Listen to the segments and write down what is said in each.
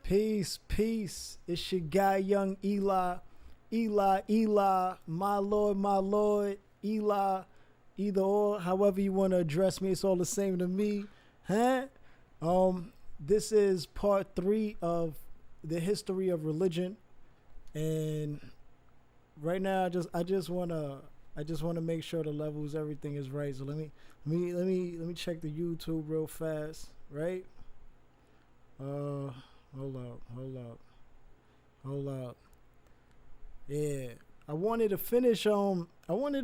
Peace, peace. It's your guy, young Eli. Eli, my lord, Eli. Either or, however you want to address me, it's all the same to me. Huh? This is part 3 of the history of religion. And right now I just wanna make sure the levels, everything is right. So let me check the YouTube real fast, right? Hold up. Yeah. I wanted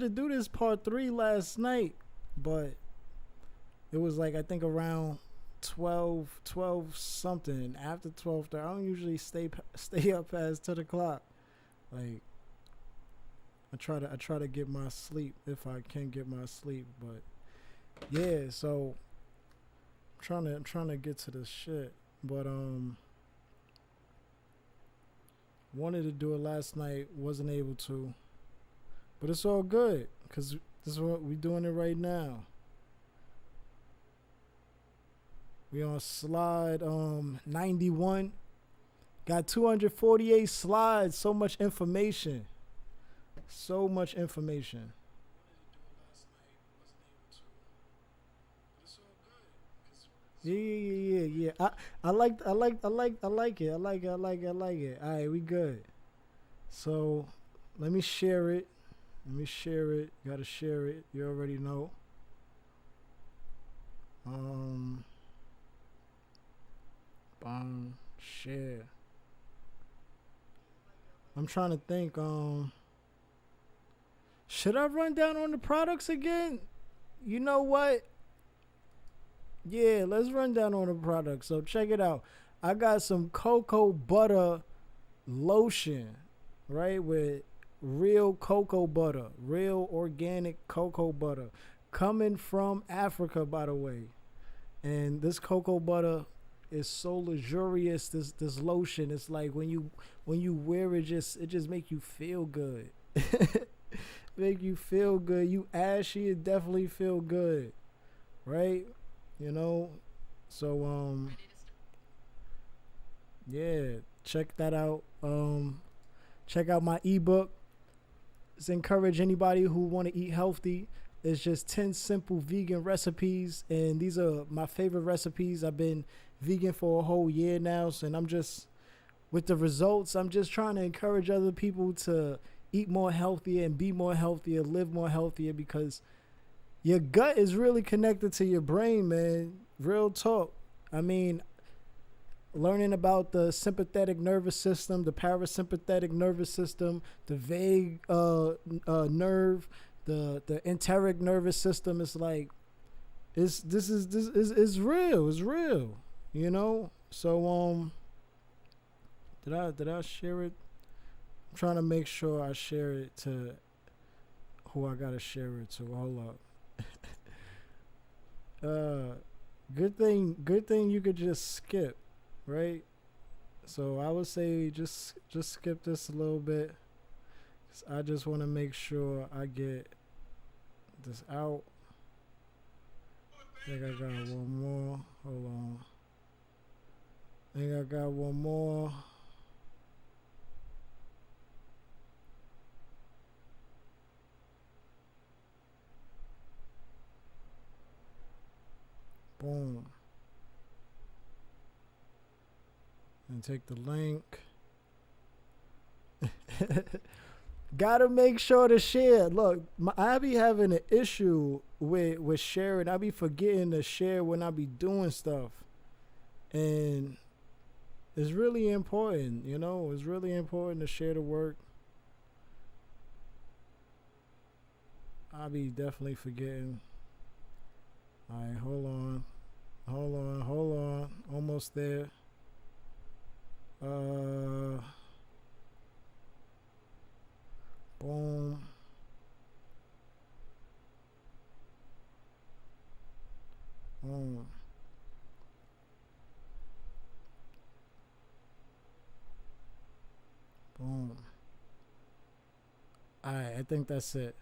to do this part 3 last night, but it was like I think around 12 something, after 12:30. I don't usually stay up past 10 o'clock. Like I try to get my sleep if I can get my sleep, but yeah, so I'm trying to get to this shit. But wanted to do it last night, wasn't able to. But it's all good, cause this is what we doing it right now. We on slide 91. Got 248 slides, so much information. So much information. Yeah. I like it. All right, we good. So let me share it. Gotta share it. You already know. Um, share. I'm trying to think. Should I run down on the products again? You know what? Yeah, let's run down on the products. So check it out. I got some cocoa butter lotion, right? With real cocoa butter, real organic cocoa butter, coming from Africa, by the way. And this cocoa butter is so luxurious. This lotion, it's like when you wear it, just make you feel good. Make you feel good. You ashy, it definitely feel good, right? You know, so yeah, check that out. Check out my ebook. Let's encourage anybody who want to eat healthy. It's just 10 simple vegan recipes, and these are my favorite recipes. I've been vegan for a whole year now, so, and I'm just with the results. I'm just trying to encourage other people to eat more healthier and be more healthier, live more healthier, because your gut is really connected to your brain, man. Real talk. I mean, learning about the sympathetic nervous system, the parasympathetic nervous system, the vague nerve, the enteric nervous system. It's like this is real. It's real. You know. So did I share it? I'm trying to make sure I share it to who I gotta share it to. Hold up. Good thing you could just skip, right? So I would say just skip this a little bit, 'cause I just want to make sure I get this out. I think I got one more. Hold on. I think I got one more. Boom. And take the link. Gotta make sure to share. Look, I be having an issue with sharing. I be forgetting to share when I be doing stuff. And it's really important, you know? It's really important to share the work. I be definitely forgetting. Alright, hold on. Almost there. Boom. Boom. Boom. Alright, I think that's it.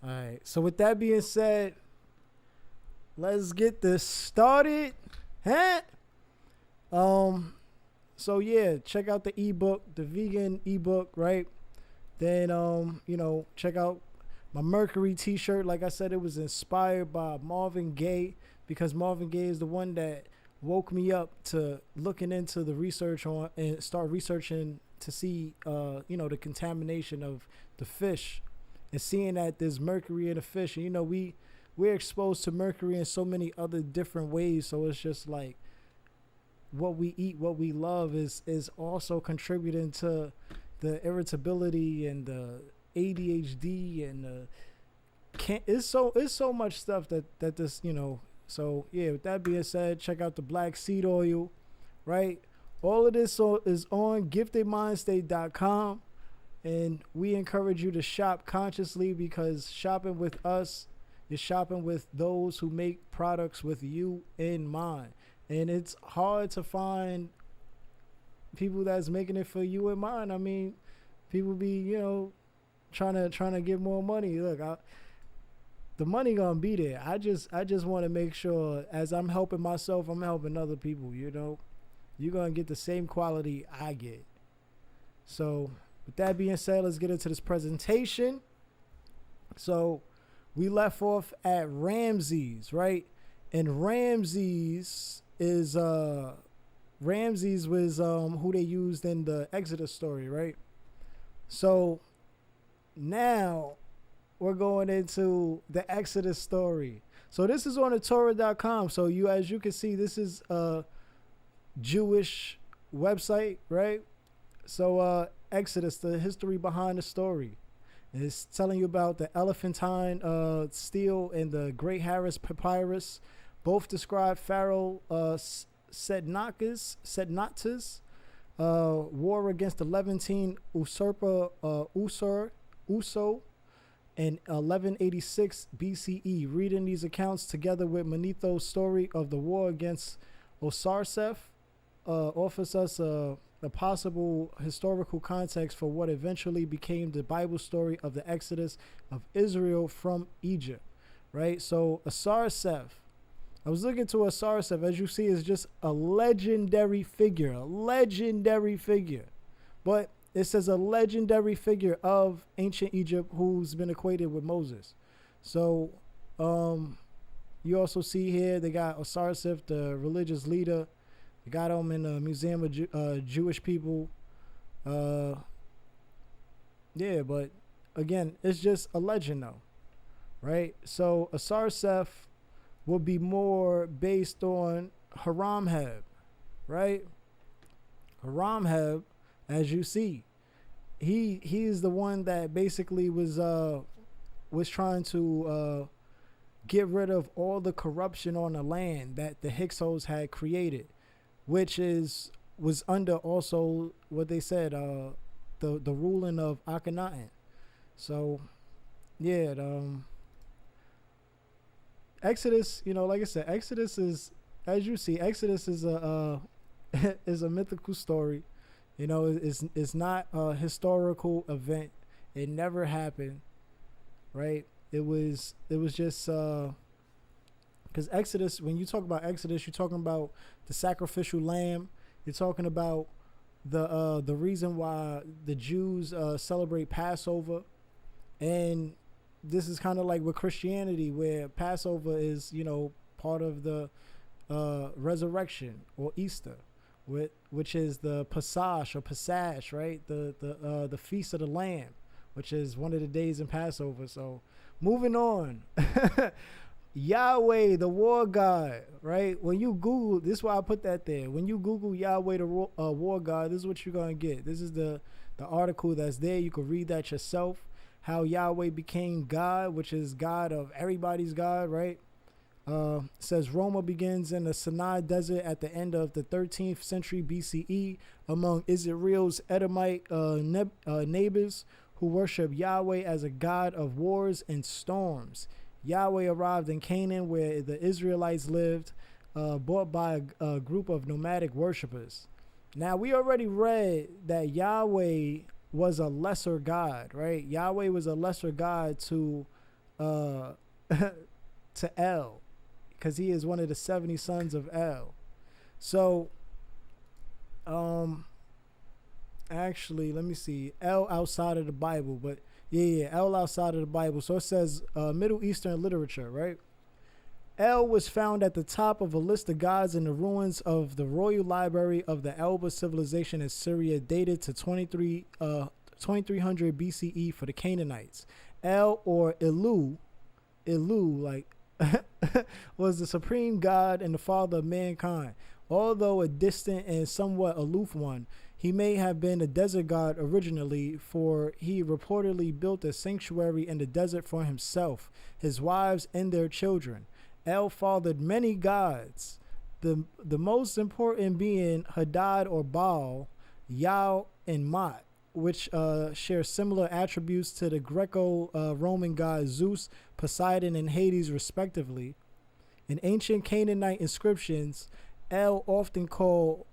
Alright, so with that being said, let's get this started. Huh? So yeah, check out the ebook, the vegan ebook, right? Then check out my Mercury t-shirt. Like I said, it was inspired by Marvin Gaye, because Marvin Gaye is the one that woke me up to looking into the research on and start researching to see the contamination of the fish, and seeing that there's mercury in the fish. And we're exposed to mercury in so many other different ways, so it's just like what we eat, what we love is also contributing to the irritability and the ADHD and it's so much stuff that this. So yeah, with that being said, check out the black seed oil, right? All of this is on giftedmindstate.com, and we encourage you to shop consciously, because shopping with us is shopping with those who make products with you in mind. And it's hard to find people that's making it for you in mind. I mean, people be, trying to get more money. Look, the money gonna be there. I just want to make sure, as I'm helping myself, I'm helping other people. You're gonna get the same quality I get. So with that being said, let's get into this presentation. So we left off at Ramses, right? And Ramses was who they used in the Exodus story, right? So now we're going into the Exodus story. So this is on the Torah.com. So as you can see, this is a Jewish website, right? So Exodus, the history behind the story. And it's telling you about the elephantine stele and the Great Harris Papyrus. Both describe Pharaoh Sednatus war against the Levantine usurper Uso in 1186 BCE. Reading these accounts together with Manetho's story of the war against Osarseph offers us a possible historical context for what eventually became the Bible story of the Exodus of Israel from Egypt, right? So Osarseph, I was looking to Osarseph, as you see, is just a legendary figure, but it says a legendary figure of ancient Egypt who's been equated with Moses. So you also see here they got Osarseph, the religious leader. They got him in the Museum of Jewish People. Yeah, but again, it's just a legend though, right? So Osarseph will be more based on Haramheb, right? Haramheb, as you see, he's the one that basically was trying to get rid of all the corruption on the land that the Hyksos had created, which was under also what they said the ruling of Akhenaten. So yeah, Exodus, like I said, Exodus is, as you see, Exodus is a is a mythical story. It's not a historical event. It never happened, right? It was just because Exodus, when you talk about Exodus, you're talking about the sacrificial lamb. You're talking about the reason why the Jews celebrate Passover, and this is kind of like with Christianity, where Passover is, part of the resurrection or Easter, which is the Passage, right? The Feast of the Lamb, which is one of the days in Passover. So moving on, Yahweh, the war god, right? When you Google, this is why I put that there. When you Google Yahweh, the war god, this is what you're going to get. This is the article that's there. You can read that yourself. How Yahweh became God, which is God of everybody's God, right? Says Roma begins in the Sinai desert at the end of the 13th century BCE among Israel's Edomite neighbors who worship Yahweh as a god of wars and storms. Yahweh arrived in Canaan, where the Israelites lived, brought by a group of nomadic worshipers. Now, we already read that Yahweh was a lesser god, right? Yahweh was a lesser god to El, because he is one of the 70 sons of El. So, actually, let me see. El outside of the Bible, but yeah, El outside of the Bible. So it says Middle Eastern literature, right? El was found at the top of a list of gods in the ruins of the Royal Library of the Elba civilization in Syria, dated to 2300 BCE for the Canaanites. El, or Elu, like, was the supreme god and the father of mankind. Although a distant and somewhat aloof one, he may have been a desert god originally, for he reportedly built a sanctuary in the desert for himself, his wives, and their children. El fathered many gods, the most important being Hadad or Baal, Yao, and Mot, which share similar attributes to the Greco-Roman gods Zeus, Poseidon, and Hades, respectively. In ancient Canaanite inscriptions, El often called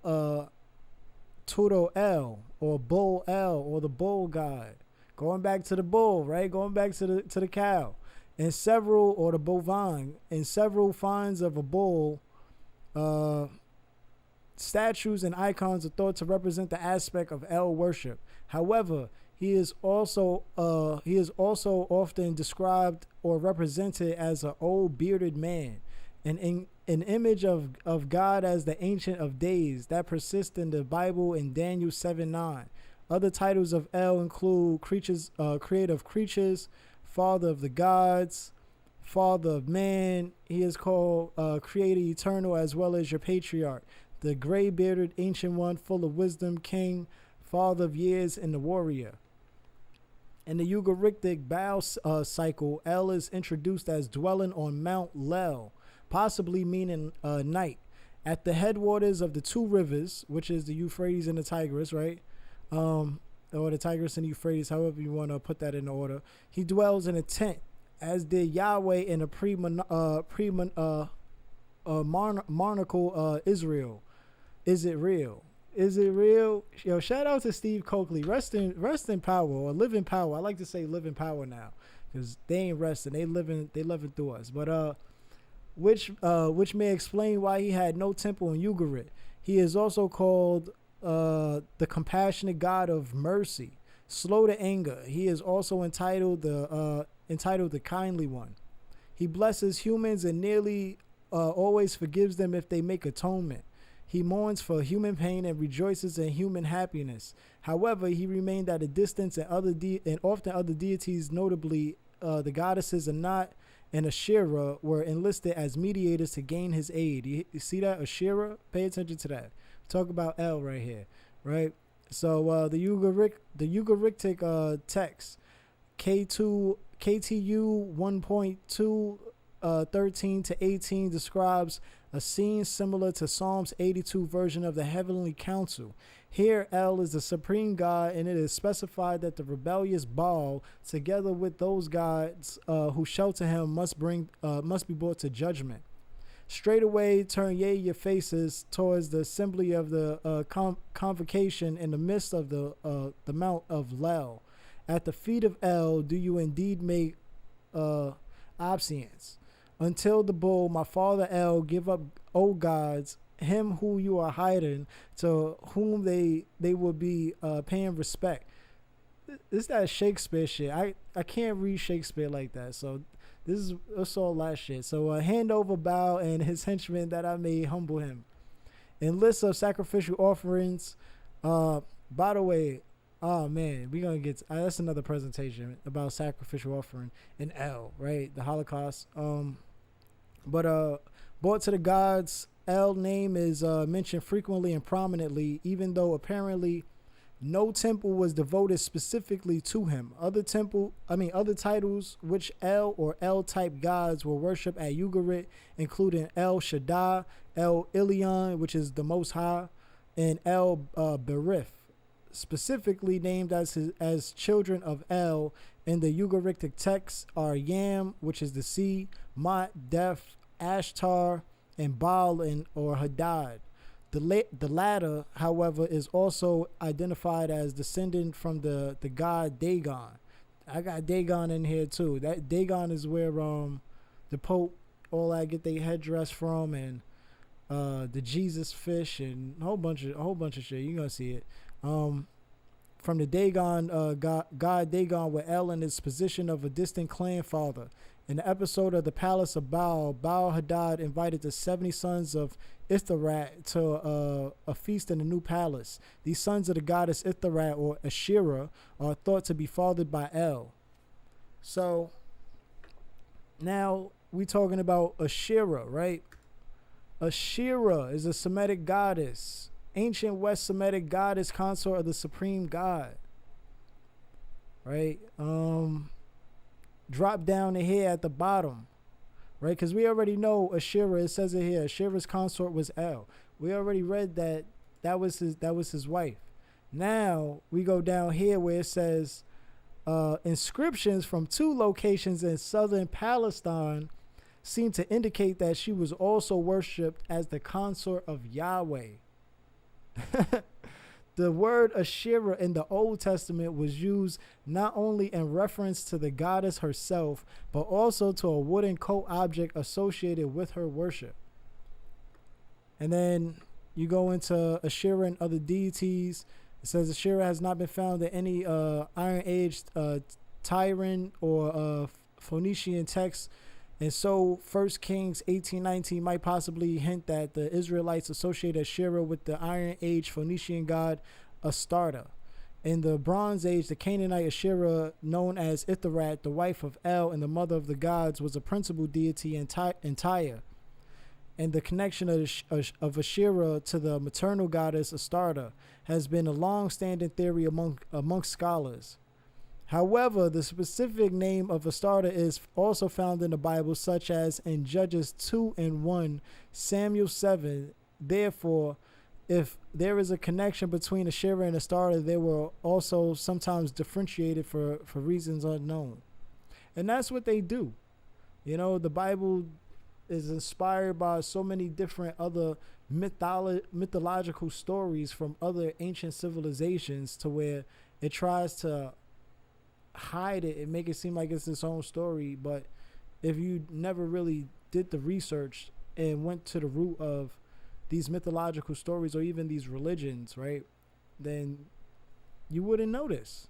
Turo El, or Bull El, or the bull god. Going back to the bull, right? Going back to the cow. And several, or the bovine, and several finds of a bull, statues and icons are thought to represent the aspect of El worship. However, he is also often described or represented as an old bearded man, an image of God as the Ancient of Days that persists in the Bible in Daniel 7:9. Other titles of El include creator of creatures, father of the gods, father of man. He is called creator eternal, as well as your patriarch, the gray-bearded ancient one, full of wisdom, king, father of years, and the warrior. In the Ugaritic Baal cycle, El is introduced as dwelling on Mount Lel, possibly meaning night, at the headwaters of the two rivers, which is the Euphrates and the Tigris, right? Or the Tigris and Euphrates, however you want to put that in order. He dwells in a tent, as did Yahweh in a monarchical Israel. Is it real? Is it real? Yo, shout out to Steve Coakley. Rest in power, or live in power. I like to say live in power now, because they ain't resting. They living through us. But which may explain why he had no temple in Ugarit. He is also called the compassionate God of mercy, slow to anger. He is also entitled the kindly one. He blesses humans and nearly always forgives them if they make atonement. He mourns for human pain and rejoices in human happiness. However, he remained at a distance, and often other deities, notably the goddesses Anat and Asherah, were enlisted as mediators to gain his aid. You see that? Asherah? Pay attention to that. Talk about El right here, right? So the Ugaritic text, KTU 1.2 13 to 18 describes a scene similar to Psalms 82 version of the heavenly council. Here, El is the supreme God, and it is specified that the rebellious Baal, together with those gods who shelter him, must be brought to judgment. Straight away, turn ye your faces towards the assembly of the convocation in the midst of the Mount of Lel. At the feet of El do you indeed make obeisance. Until the bull, my father El, give up, O gods, him who you are hiding, to whom they will be paying respect. It's that Shakespeare shit. I can't read Shakespeare like that, so it's all that shit. So hand over bow and his henchmen that I may humble him. In lists of sacrificial offerings, by the way, oh man, we're gonna get that's another presentation about sacrificial offering in El, right? The Holocaust. But brought to the gods, El name is mentioned frequently and prominently, even though apparently no temple was devoted specifically to him. Other titles which El or El-type gods were worshipped at Ugarit, including El Shaddai, El Elyon, which is the Most High, and El Berith, specifically named as children of El in the Ugaritic texts are Yam, which is the sea, Mot, death, Ashtar, and Baal or Hadad. The latter, however, is also identified as descendant from the god Dagon. I got Dagon in here too. That Dagon is where the Pope all that get their headdress from, and the Jesus fish, and a whole bunch of shit. You're gonna see it. From the Dagon, God Dagon, where El in his position of a distant clan father. In the episode of the Palace of Baal, Baal-Hadad invited the 70 sons of Itharat to a feast in the new palace. These sons of the goddess Itharat, or Asherah, are thought to be fathered by El. So now we talking about Asherah, right? Asherah is a Semitic goddess, ancient West Semitic goddess, consort of the supreme God. Right? Drop down the here at the bottom, right? Because we already know Asherah. It says it here. Asherah's consort was El. We already read that that was his wife. Now we go down here where it says inscriptions from 2 locations in southern Palestine seem to indicate that she was also worshipped as the consort of Yahweh. The word Asherah in the Old Testament was used not only in reference to the goddess herself, but also to a wooden coat object associated with her worship. And then you go into Asherah and other deities. It says Asherah has not been found in any Iron Age Tyrian or Phoenician texts. And so 1 Kings 18:19 might possibly hint that the Israelites associated Asherah with the Iron Age Phoenician god Astarte. In the Bronze Age, the Canaanite Asherah, known as Itharat, the wife of El and the mother of the gods, was a principal deity in Tyre. And the connection of Asherah to the maternal goddess Astarte has been a long-standing theory amongst scholars. However, the specific name of Astarte is also found in the Bible, such as in Judges 2 and 1, Samuel 7. Therefore, if there is a connection between Asherah and Astarte, they were also sometimes differentiated for reasons unknown. And that's what they do. You know, the Bible is inspired by so many different other mythological stories from other ancient civilizations, to where it tries to hide it and make it seem like it's its own story. But if you never really did the research and went to the root of these mythological stories or even these religions, right, then you wouldn't know this.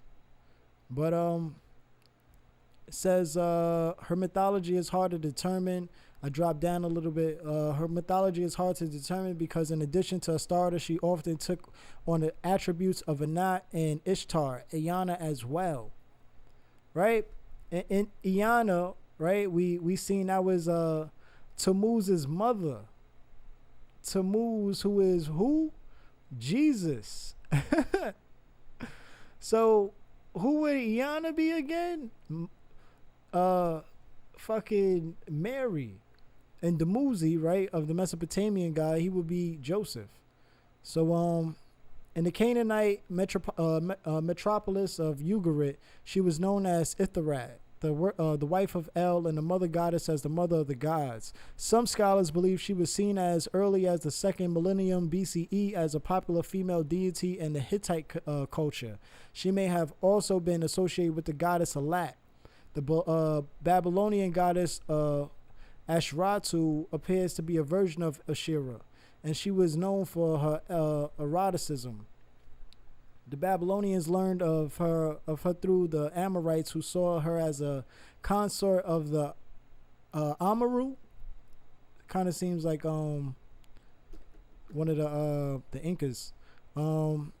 But it says her mythology is hard to determine. I dropped down a little bit. Her mythology is hard to determine because in addition to Astarte, she often took on the attributes of Anat and Ishtar, Eanna as well. Right? And Eanna, right, we seen that was Tammuz's mother. Tammuz, who is who? Jesus. So who would Eanna be again? Fucking Mary. And Dumuzi, right, of the Mesopotamian guy, he would be Joseph. So in the Canaanite metropolis of Ugarit, she was known as Itharat, the wife of El and the mother goddess as the mother of the gods. Some scholars believe she was seen as early as the 2nd millennium BCE as a popular female deity in the Hittite culture. She may have also been associated with the goddess Alat. The Babylonian goddess Ashuratu appears to be a version of Asherah, and she was known for her eroticism. The Babylonians learned of her through the Amorites, who saw her as a consort of the Amaru. Kind of seems like one of the Incas. And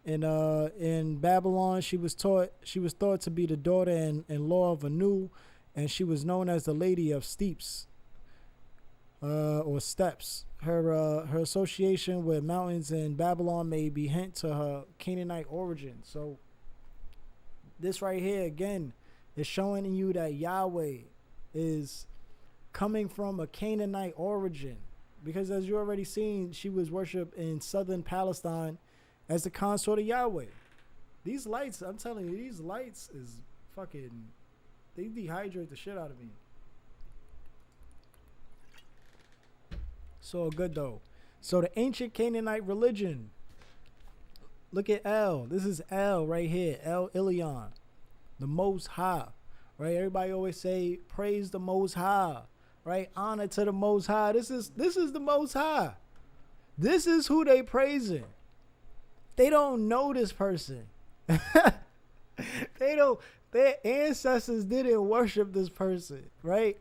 in Babylon, she was thought to be the daughter-in-law of Anu, and she was known as the Lady of Steeps, or Steps. Her association with mountains in Babylon may be hint to her Canaanite origin. So this right here again is showing you that Yahweh is coming from a Canaanite origin, because as you already seen, she was worshipped in southern Palestine as the consort of Yahweh. These lights, I'm telling you, these lights is fucking, they dehydrate the shit out of me. So good though. So the ancient Canaanite religion. Look at El. This is El right here. El Elyon, the Most High. Right? Everybody always say praise the Most High. right? Honor to the Most High. This is the Most High. This is who they praising. They don't know this person. They don't. Their ancestors didn't worship this person, right?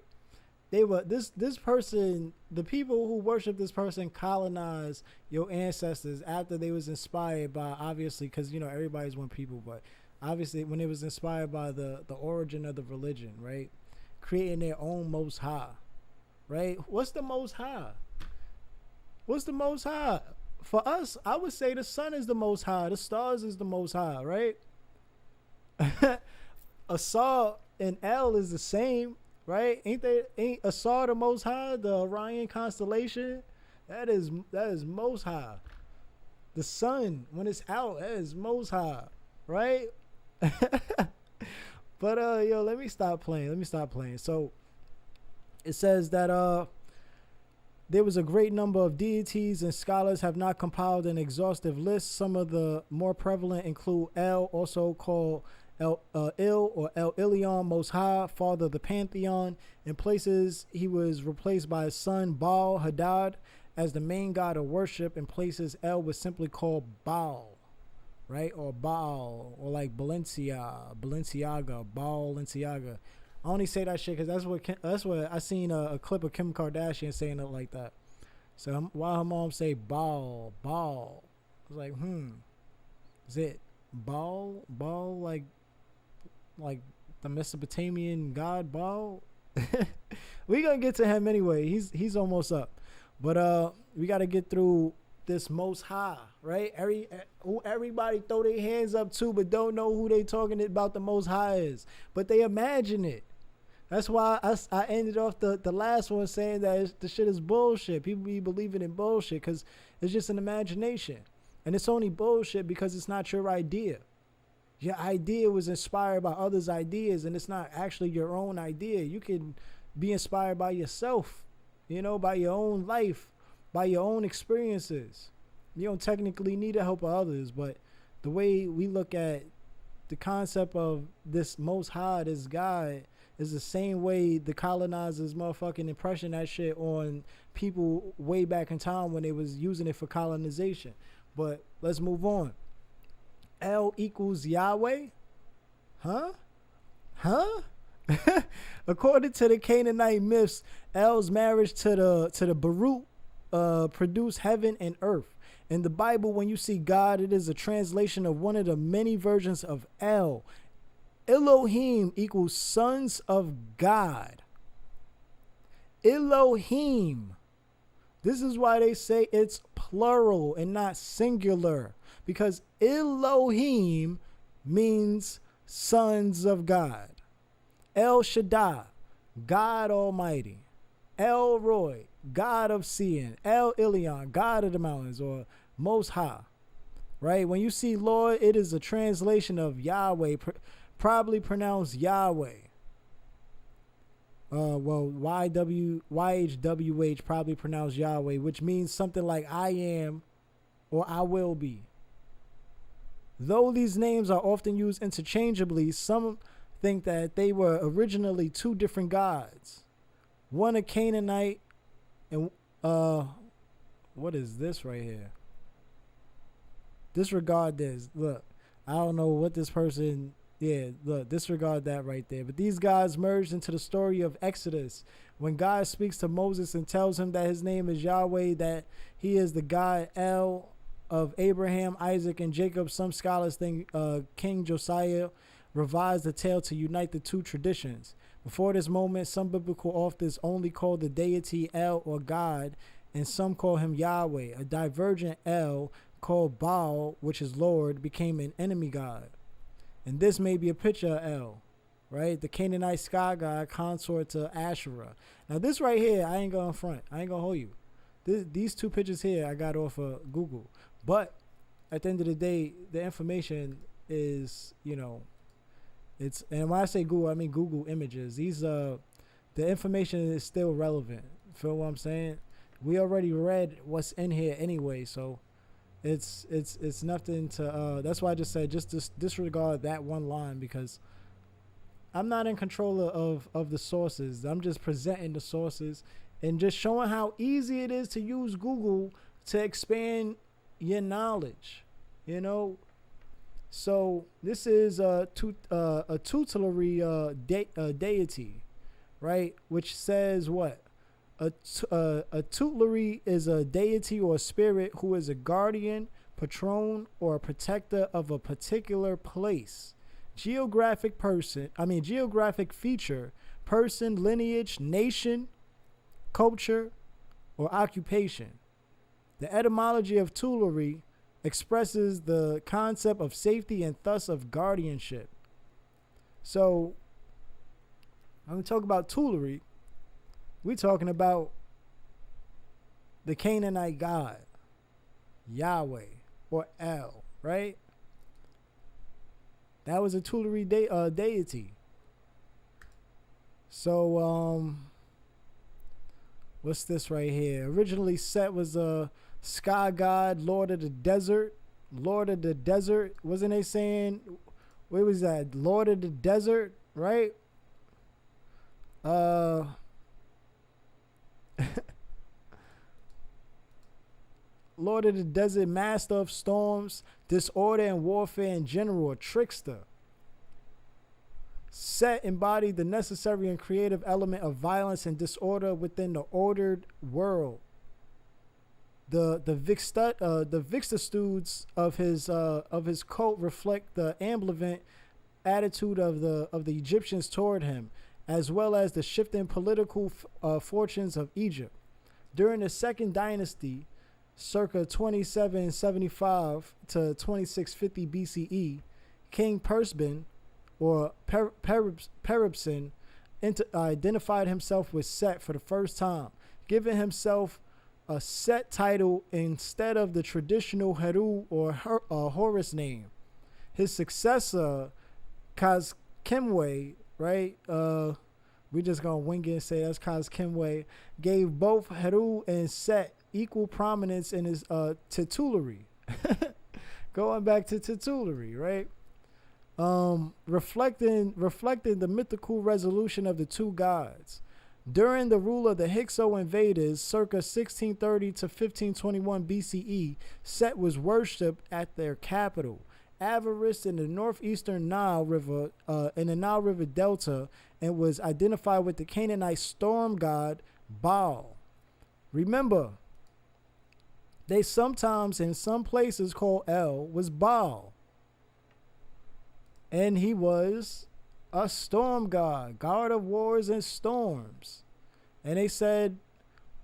They were this person. The people who worship this person colonized your ancestors after they was inspired by, obviously, because everybody's one people, but obviously when it was inspired by the origin of the religion, right? Creating their own Most High, right? What's the Most High? What's the Most High? For us, I would say the sun is the Most High. The stars is the Most High, right? Asar and El is the same, right? Ain't Asar the Most High? The Orion constellation, that is Most High. The sun, when it's out, that is Most High, right? But let me stop playing. So it says that there was a great number of deities, and scholars have not compiled an exhaustive list. Some of the more prevalent include El, also called El or El Elyon, Most High, father of the pantheon. In places, he was replaced by his son Baal Hadad as the main god of worship. In places, El was simply called Baal, right? Or Baal, or like Balenciaga, Balenciaga. I only say that shit because that's what I seen a clip of Kim Kardashian saying it like that. So while her mom say Baal, I was like, is it Baal like the Mesopotamian god Baal? We gonna get to him anyway. He's almost up, but we got to get through this Most High, right? Everybody throw their hands up too, but don't know who they talking about the Most High is, but they imagine it. That's why I ended off the last one saying that the shit is bullshit. People be believing in bullshit because it's just an imagination, and it's only bullshit because it's not your idea. Your idea was inspired by others' ideas, and it's not actually your own idea. You can be inspired by yourself, by your own life, by your own experiences. You don't technically need the help of others, but the way we look at the concept of this Most High, this God, is the same way the colonizers motherfucking impression that shit on people way back in time when they was using it for colonization. But let's move on. El equals Yahweh? Huh? According to the Canaanite myths, El's marriage to the Barut produced heaven and earth. In the Bible, when you see God, it is a translation of one of the many versions of El. Elohim equals sons of God. Elohim. This is why they say it's plural and not singular, because Elohim means sons of God. El Shaddai, God Almighty. El Roy, God of seeing. El Elyon, God of the mountains, or Most High. Right? When you see Lord, it is a translation of Yahweh, probably pronounced Yahweh. YHWH probably pronounced Yahweh, which means something like I am or I will be. Though these names are often used interchangeably, some think that they were originally two different gods. One a Canaanite and what is this right here? Disregard this. Look, I don't know what this person. Yeah, look, disregard that right there. But these gods merged into the story of Exodus. When God speaks to Moses and tells him that his name is Yahweh, that he is the God El of Abraham, Isaac, and Jacob, some scholars think King Josiah revised the tale to unite the two traditions. Before this moment, some biblical authors only called the deity El or God, and some call him Yahweh. A divergent El called Baal, which is Lord, became an enemy god. And this may be a picture of El, right? The Canaanite sky god consort to Asherah. Now this right here, I ain't gonna front. I ain't gonna hold you. These two pictures here I got off of Google. But at the end of the day, the information is, it's, and when I say Google, I mean Google Images. The information is still relevant. Feel what I'm saying? We already read what's in here anyway, so it's nothing to that's why I just said just disregard that one line, because I'm not in control of the sources. I'm just presenting the sources and just showing how easy it is to use Google to expand your knowledge. You know, so this is a tutelary deity, right? Which says what? A tutelary is a deity or a spirit who is a guardian, patron, or a protector of a particular place, geographic feature, person, lineage, nation, culture, or occupation. The etymology of tutelary expresses the concept of safety and thus of guardianship. So, when we talk about tutelary, we're talking about the Canaanite god, Yahweh, or El, right? That was a tutelary deity. So, what's this right here? Originally, Set was a sky god, lord of the desert. Lord of the desert. Wasn't they saying, where was that? Lord of the desert, right? Lord of the desert, master of storms, disorder and warfare in general, a trickster. Set embodied the necessary and creative element of violence and disorder within the ordered world. The vicissitudes of his cult reflect the ambivalent attitude of the Egyptians toward him, as well as the shifting political fortunes of Egypt. During the Second Dynasty, circa 2775 to 2650 BCE, King Persben, or Peribsen, identified himself with Set for the first time, giving himself a Set title instead of the traditional Heru or Horus name. His successor, Kazkemwe, right? We just gonna wing it and say that's Kazkemwe, gave both Heru and Set equal prominence in his tutelary. Going back to tutelary, right? Reflecting the mythical resolution of the two gods. During the rule of the Hyksos invaders, circa 1630 to 1521 BCE, Set was worshipped at their capital, Avaris, in the northeastern Nile River, in the Nile River Delta, and was identified with the Canaanite storm god Baal. Remember, they sometimes in some places call El was Baal. And he was a storm god, god of wars and storms. And they said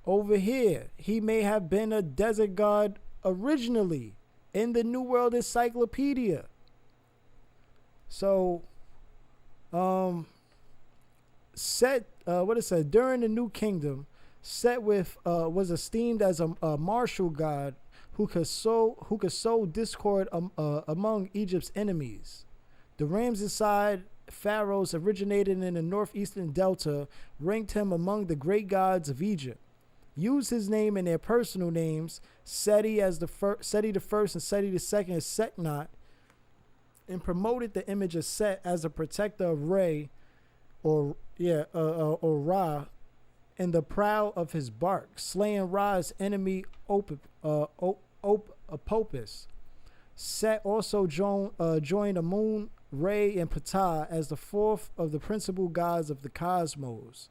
over here, he may have been a desert god originally in the New World Encyclopedia. So, Set, what it said, during the New Kingdom, Set was esteemed as a martial god who could sow discord among Egypt's enemies. The Ramesside pharaohs originated in the northeastern delta ranked him among the great gods of Egypt. Used his name in their personal names, Seti as Seti the first and Seti the second as Seknot, and promoted the image of Set as a protector of Ra, or Ra, in the prow of his bark, slaying Ra's enemy Apopis. Set also joined Amun, Re, and Ptah as the fourth of the principal gods of the cosmos.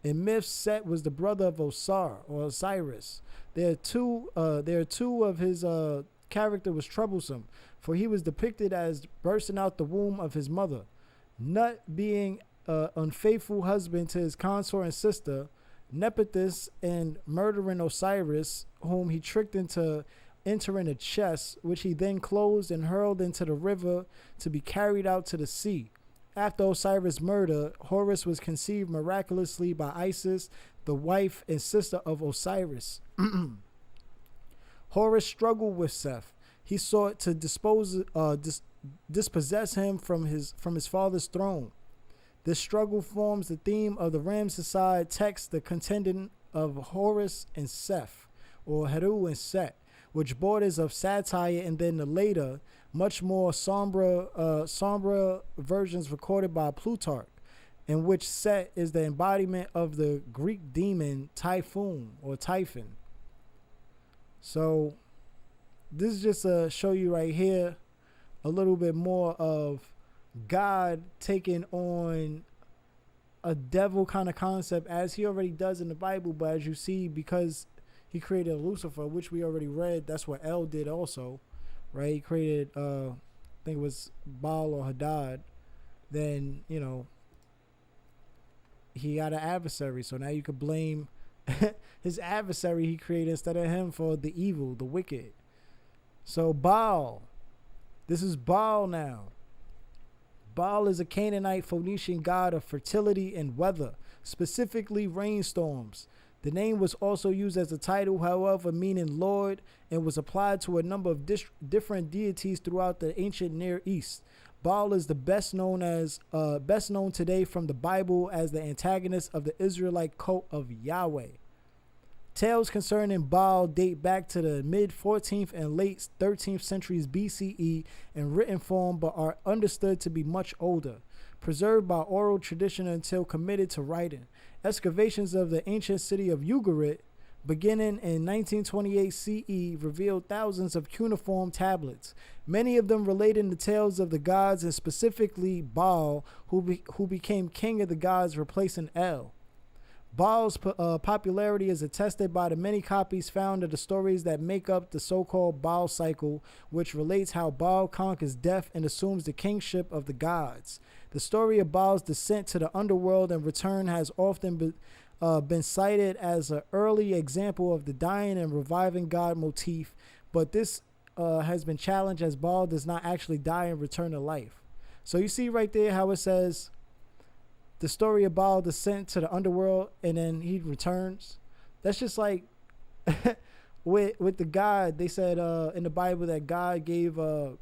In myths, Set was the brother of Osar or Osiris. There are two of his character was troublesome, for he was depicted as bursting out the womb of his mother. Nut being an unfaithful husband to his consort and sister, Nephthys, and murdering Osiris, whom he tricked into entering a chest, which he then closed and hurled into the river to be carried out to the sea. After Osiris' murder, Horus was conceived miraculously by Isis, the wife and sister of Osiris. Horus struggled with Seth. He sought to dispossess him from his father's throne. This struggle forms the theme of the Ramesside text, the contending of Horus and Seth, or Heru and Set, which borders of satire, and then the later, much more somber versions recorded by Plutarch. in which Set is the embodiment of the Greek demon Typhoon or Typhon. So this is just to show you right here a little bit more of God taking on a devil kind of concept, as he already does in the Bible. But as you see, because he created Lucifer, which we already read, that's what El did also, right? He created, I think it was Baal or Hadad. Then, you know, he got an adversary. So now you could blame his adversary he created instead of him for the evil, the wicked. So Baal, this is Baal now. Baal is a Canaanite Phoenician god of fertility and weather, specifically rainstorms. The name was also used as a title, however, meaning Lord, and was applied to a number of different deities throughout the ancient Near East. Baal is the best known today from the Bible as the antagonist of the Israelite cult of Yahweh. Tales concerning Baal date back to the mid-14th and late 13th centuries BCE in written form, but are understood to be much older, preserved by oral tradition until committed to writing. Excavations of the ancient city of Ugarit, beginning in 1928 CE, revealed thousands of cuneiform tablets, many of them relating the tales of the gods, and specifically Baal, who became king of the gods, replacing El. Baal's popularity is attested by the many copies found of the stories that make up the so-called Baal cycle, which relates how Baal conquers death and assumes the kingship of the gods. The story of Baal's descent to the underworld and return has often been cited as an early example of the dying and reviving god motif, but this has been challenged as Baal does not actually die and return to life. So you see right there how it says the story of Baal descent to the underworld and then he returns. That's just like with the God. They said in the Bible that God gave the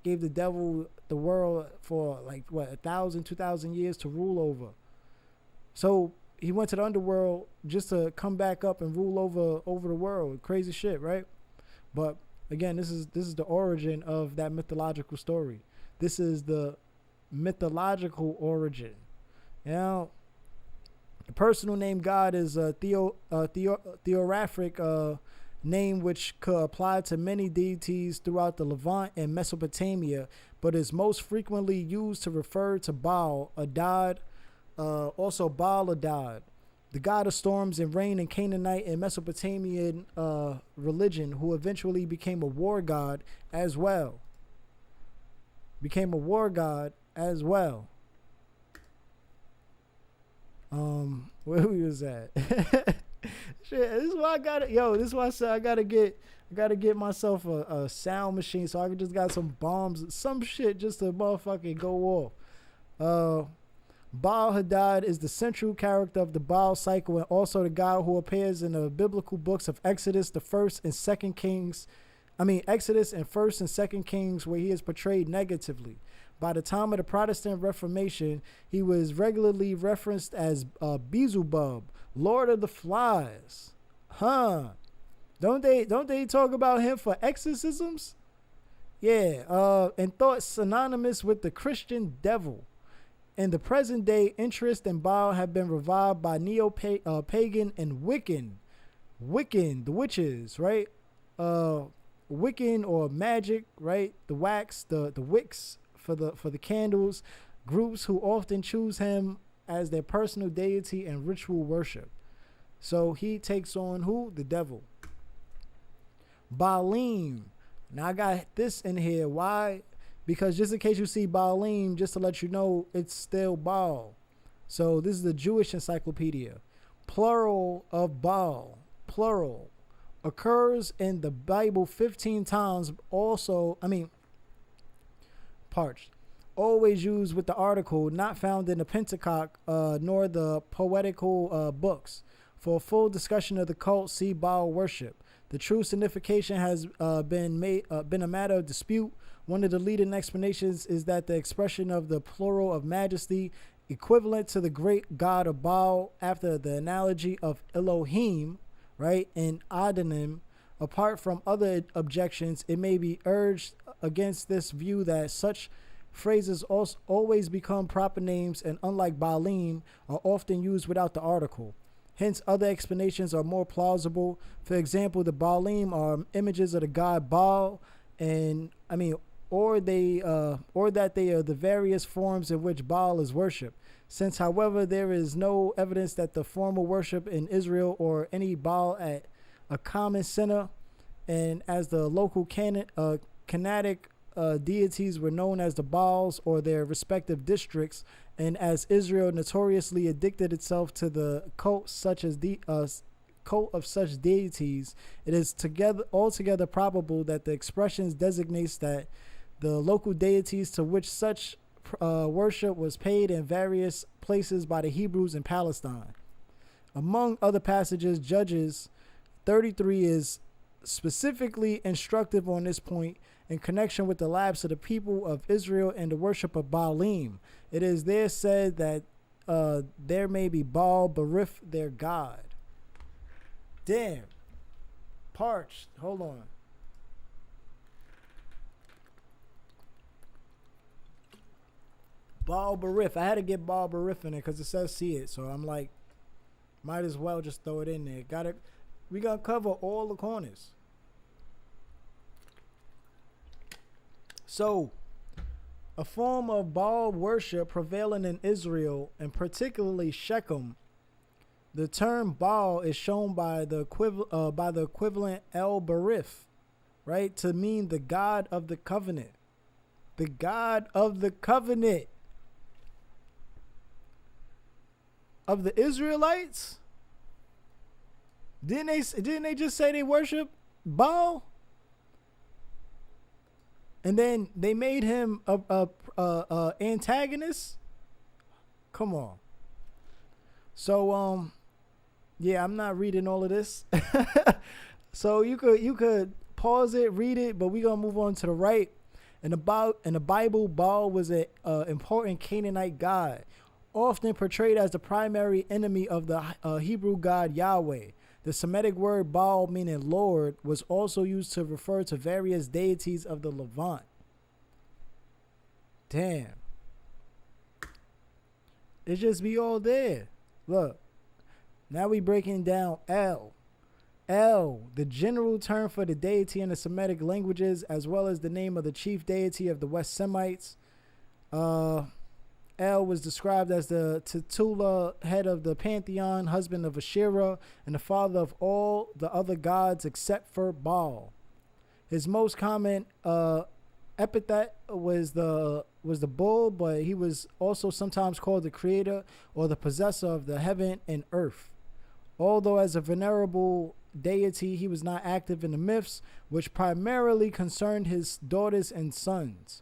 devil the world for like what 1,000, 2,000 years to rule over. So he went to the underworld just to come back up and rule over the world. Crazy shit, right? But again, this is the origin of that mythological story. This is the mythological origin. You know, the personal name God is a theoraphic name which could apply to many deities throughout the Levant and Mesopotamia, but is most frequently used to refer to Baal, Adad, also Baal Adad, the god of storms and rain in Canaanite and Mesopotamian religion, who eventually became a war god as well. Where we was at? Shit, this is why I gotta, this is why I said I gotta get myself a sound machine so I can just got some bombs, some shit just to motherfucking go off. Baal Hadad is the central character of the Baal cycle and also the god who appears in the biblical books of Exodus, Exodus and 1st and 2nd Kings, where he is portrayed negatively. By the time of the Protestant Reformation, he was regularly referenced as Beelzebub, Lord of the Flies. Don't they talk about him for exorcisms? Yeah, and thought synonymous with the Christian devil. In the present day, interest in Baal have been revived by neo-pagan and Wiccan, the witches, right? Wiccan or magic, right? The wax, the wicks for the candles, groups who often choose him as their personal deity and ritual worship. So he takes on who? The devil. Baalim. Now I got this in here. Why? Because just in case you see Baalim, just to let you know, it's still Baal. So this is the Jewish encyclopedia. Plural of Baal. Plural. Occurs in the Bible 15 times. Parched. Always used with the article, not found in the Pentateuch nor the poetical books. For a full discussion of the cult, see Baal worship. The true signification has been a matter of dispute. One of the leading explanations is that the expression of the plural of majesty, equivalent to the great god of Baal, after the analogy of Elohim, right, and Adonai. Apart from other objections, it may be urged against this view that such phrases also always become proper names and, unlike Baalim, are often used without the article. Hence, other explanations are more plausible. For example, the Baalim are images of the god Baal, or that they are the various forms in which Baal is worshipped. Since, however, there is no evidence that the formal worship in Israel or any Baal at a common center, and as the local Canaanic deities were known as the Baals or their respective districts, and as Israel notoriously addicted itself to the cult of such deities, it is altogether probable that the expressions designates that the local deities to which such worship was paid in various places by the Hebrews in Palestine. Among other passages, Judges 33 is specifically instructive on this point in connection with the lapse of the people of Israel and the worship of Baalim. It is there said that there may be Baal Berith, their god. Damn. Parched. Hold on. Baal Berith. I had to get Baal Berith in it because it says see it. So I'm like, might as well just throw it in there. Got it. We got to cover all the corners. So, a form of Baal worship prevailing in Israel, and particularly Shechem. The term Baal is shown by the equivalent El Berith, right, to mean the God of the covenant. The God of the covenant of the Israelites. Didn't they just say they worship Baal? And then they made him a antagonist. Come on. So yeah, I'm not reading all of this. So you could pause it, read it, but we're gonna move on to the right. In the Bible, Baal was an important Canaanite god, often portrayed as the primary enemy of the Hebrew god Yahweh. The Semitic word Baal, meaning Lord, was also used to refer to various deities of the Levant. Damn. It just be all there. Look. Now we breaking down El. El, the general term for the deity in the Semitic languages, as well as the name of the chief deity of the West Semites. El was described as the titular head of the pantheon, husband of Asherah, and the father of all the other gods except for Baal. His most common epithet was the bull, but he was also sometimes called the creator or the possessor of the heaven and earth. Although as a venerable deity, he was not active in the myths, which primarily concerned his daughters and sons.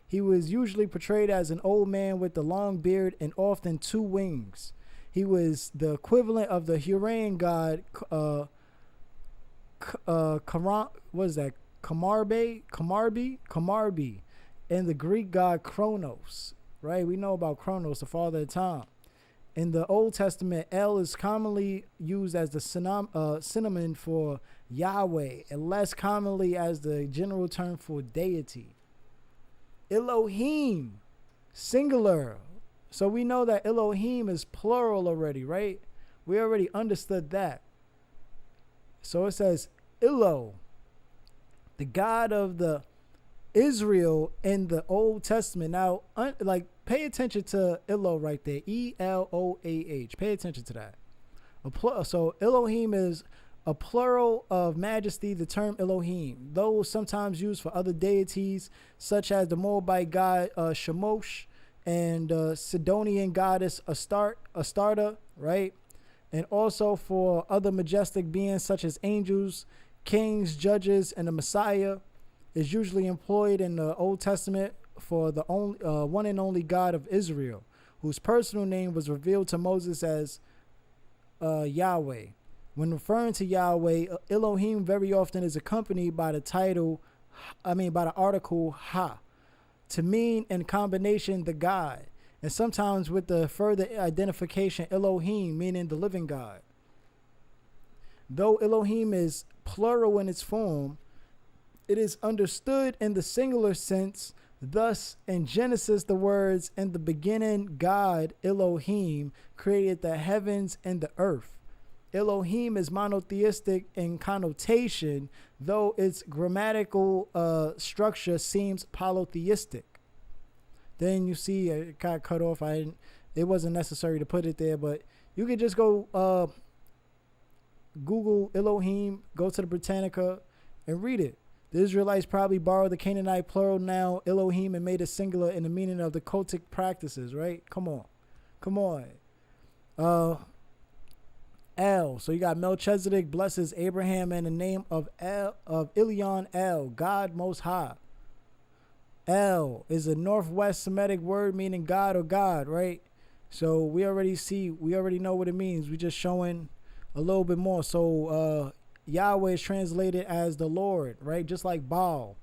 He was usually portrayed as an old man with a long beard and often two wings. He was the equivalent of the Hurrian god, Kamarbi, and the Greek god Kronos, right? We know about Kronos, the father of time. In the Old Testament, El is commonly used as the synonym for Yahweh, and less commonly as the general term for deity. Elohim, singular. So we know that Elohim is plural already, right? We already understood that. So it says Elo, the God of the Israel in the Old Testament. Now, pay attention to Elo right there. Eloah. Pay attention to that. So Elohim is a plural of majesty, the term Elohim, though sometimes used for other deities, such as the Moabite god Shemosh and Sidonian goddess Astarte, right? And also for other majestic beings such as angels, kings, judges, and the Messiah, is usually employed in the Old Testament for the one and only God of Israel, whose personal name was revealed to Moses as Yahweh. When referring to Yahweh, Elohim very often is accompanied by the article Ha, to mean in combination the God, and sometimes with the further identification Elohim, meaning the living God. Though Elohim is plural in its form, it is understood in the singular sense Thus, in Genesis, the words, "In the beginning, God, Elohim, created the heavens and the earth." Elohim is monotheistic in connotation, though its grammatical structure seems polytheistic. Then you see it got cut off. It wasn't necessary to put it there, but you could just go Google Elohim, go to the Britannica, and read it. The Israelites probably borrowed the Canaanite plural noun Elohim and made it singular in the meaning of the cultic practices, right? Come on. El. So you got Melchizedek blesses Abraham in the name of Elyon El, God Most High. El is a Northwest Semitic word meaning God or God, right? So we already know what it means. We're just showing a little bit more. So Yahweh is translated as the Lord, right? Just like Baal.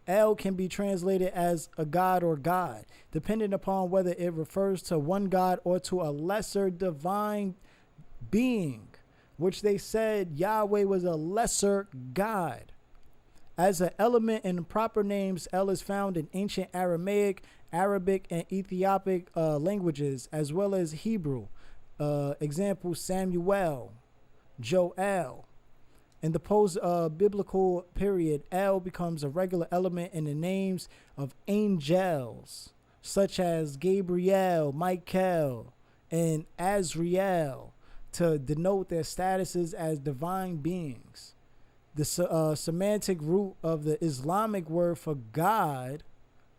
El can be translated as a god or God, depending upon whether it refers to one God or to a lesser divine being, which they said Yahweh was a lesser God. As an element in proper names, El is found in ancient Aramaic, Arabic, and Ethiopic languages, as well as Hebrew. Example, Samuel, Joel. In the post-biblical period, El becomes a regular element in the names of angels, such as Gabriel, Michael, and Azrael, to denote their statuses as divine beings. The semantic root of the Islamic word for God,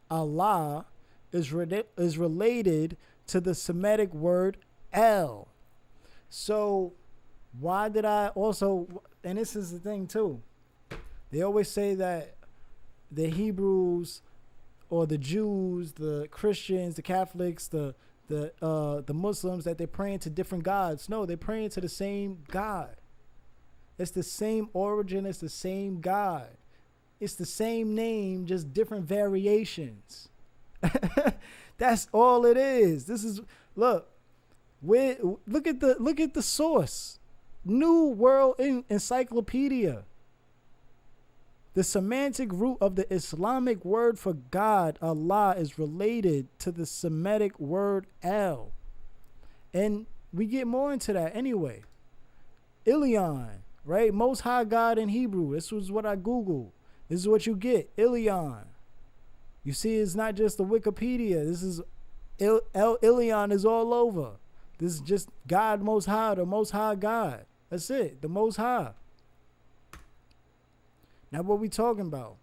Allah, is related to the Semitic word El. So why did I also, and this is the thing too, they always say that the Hebrews or the Jews, the Christians, the Catholics, the Muslims, that they're praying to different gods. No, they're praying to the same God. It's the same origin. It's the same God. It's the same name, just different variations. That's all it is. This is, look at the source. New World Encyclopedia. The semantic root of the Islamic word for God, Allah, is related to the Semitic word El. And we get more into that anyway. Elyon, right? Most High God in Hebrew. This was what I Googled. This is what you get. Elyon. You see, it's not just the Wikipedia. This is Elyon is all over. This is just God Most High, the Most High God. That's it. The Most High. Now, what we talking about?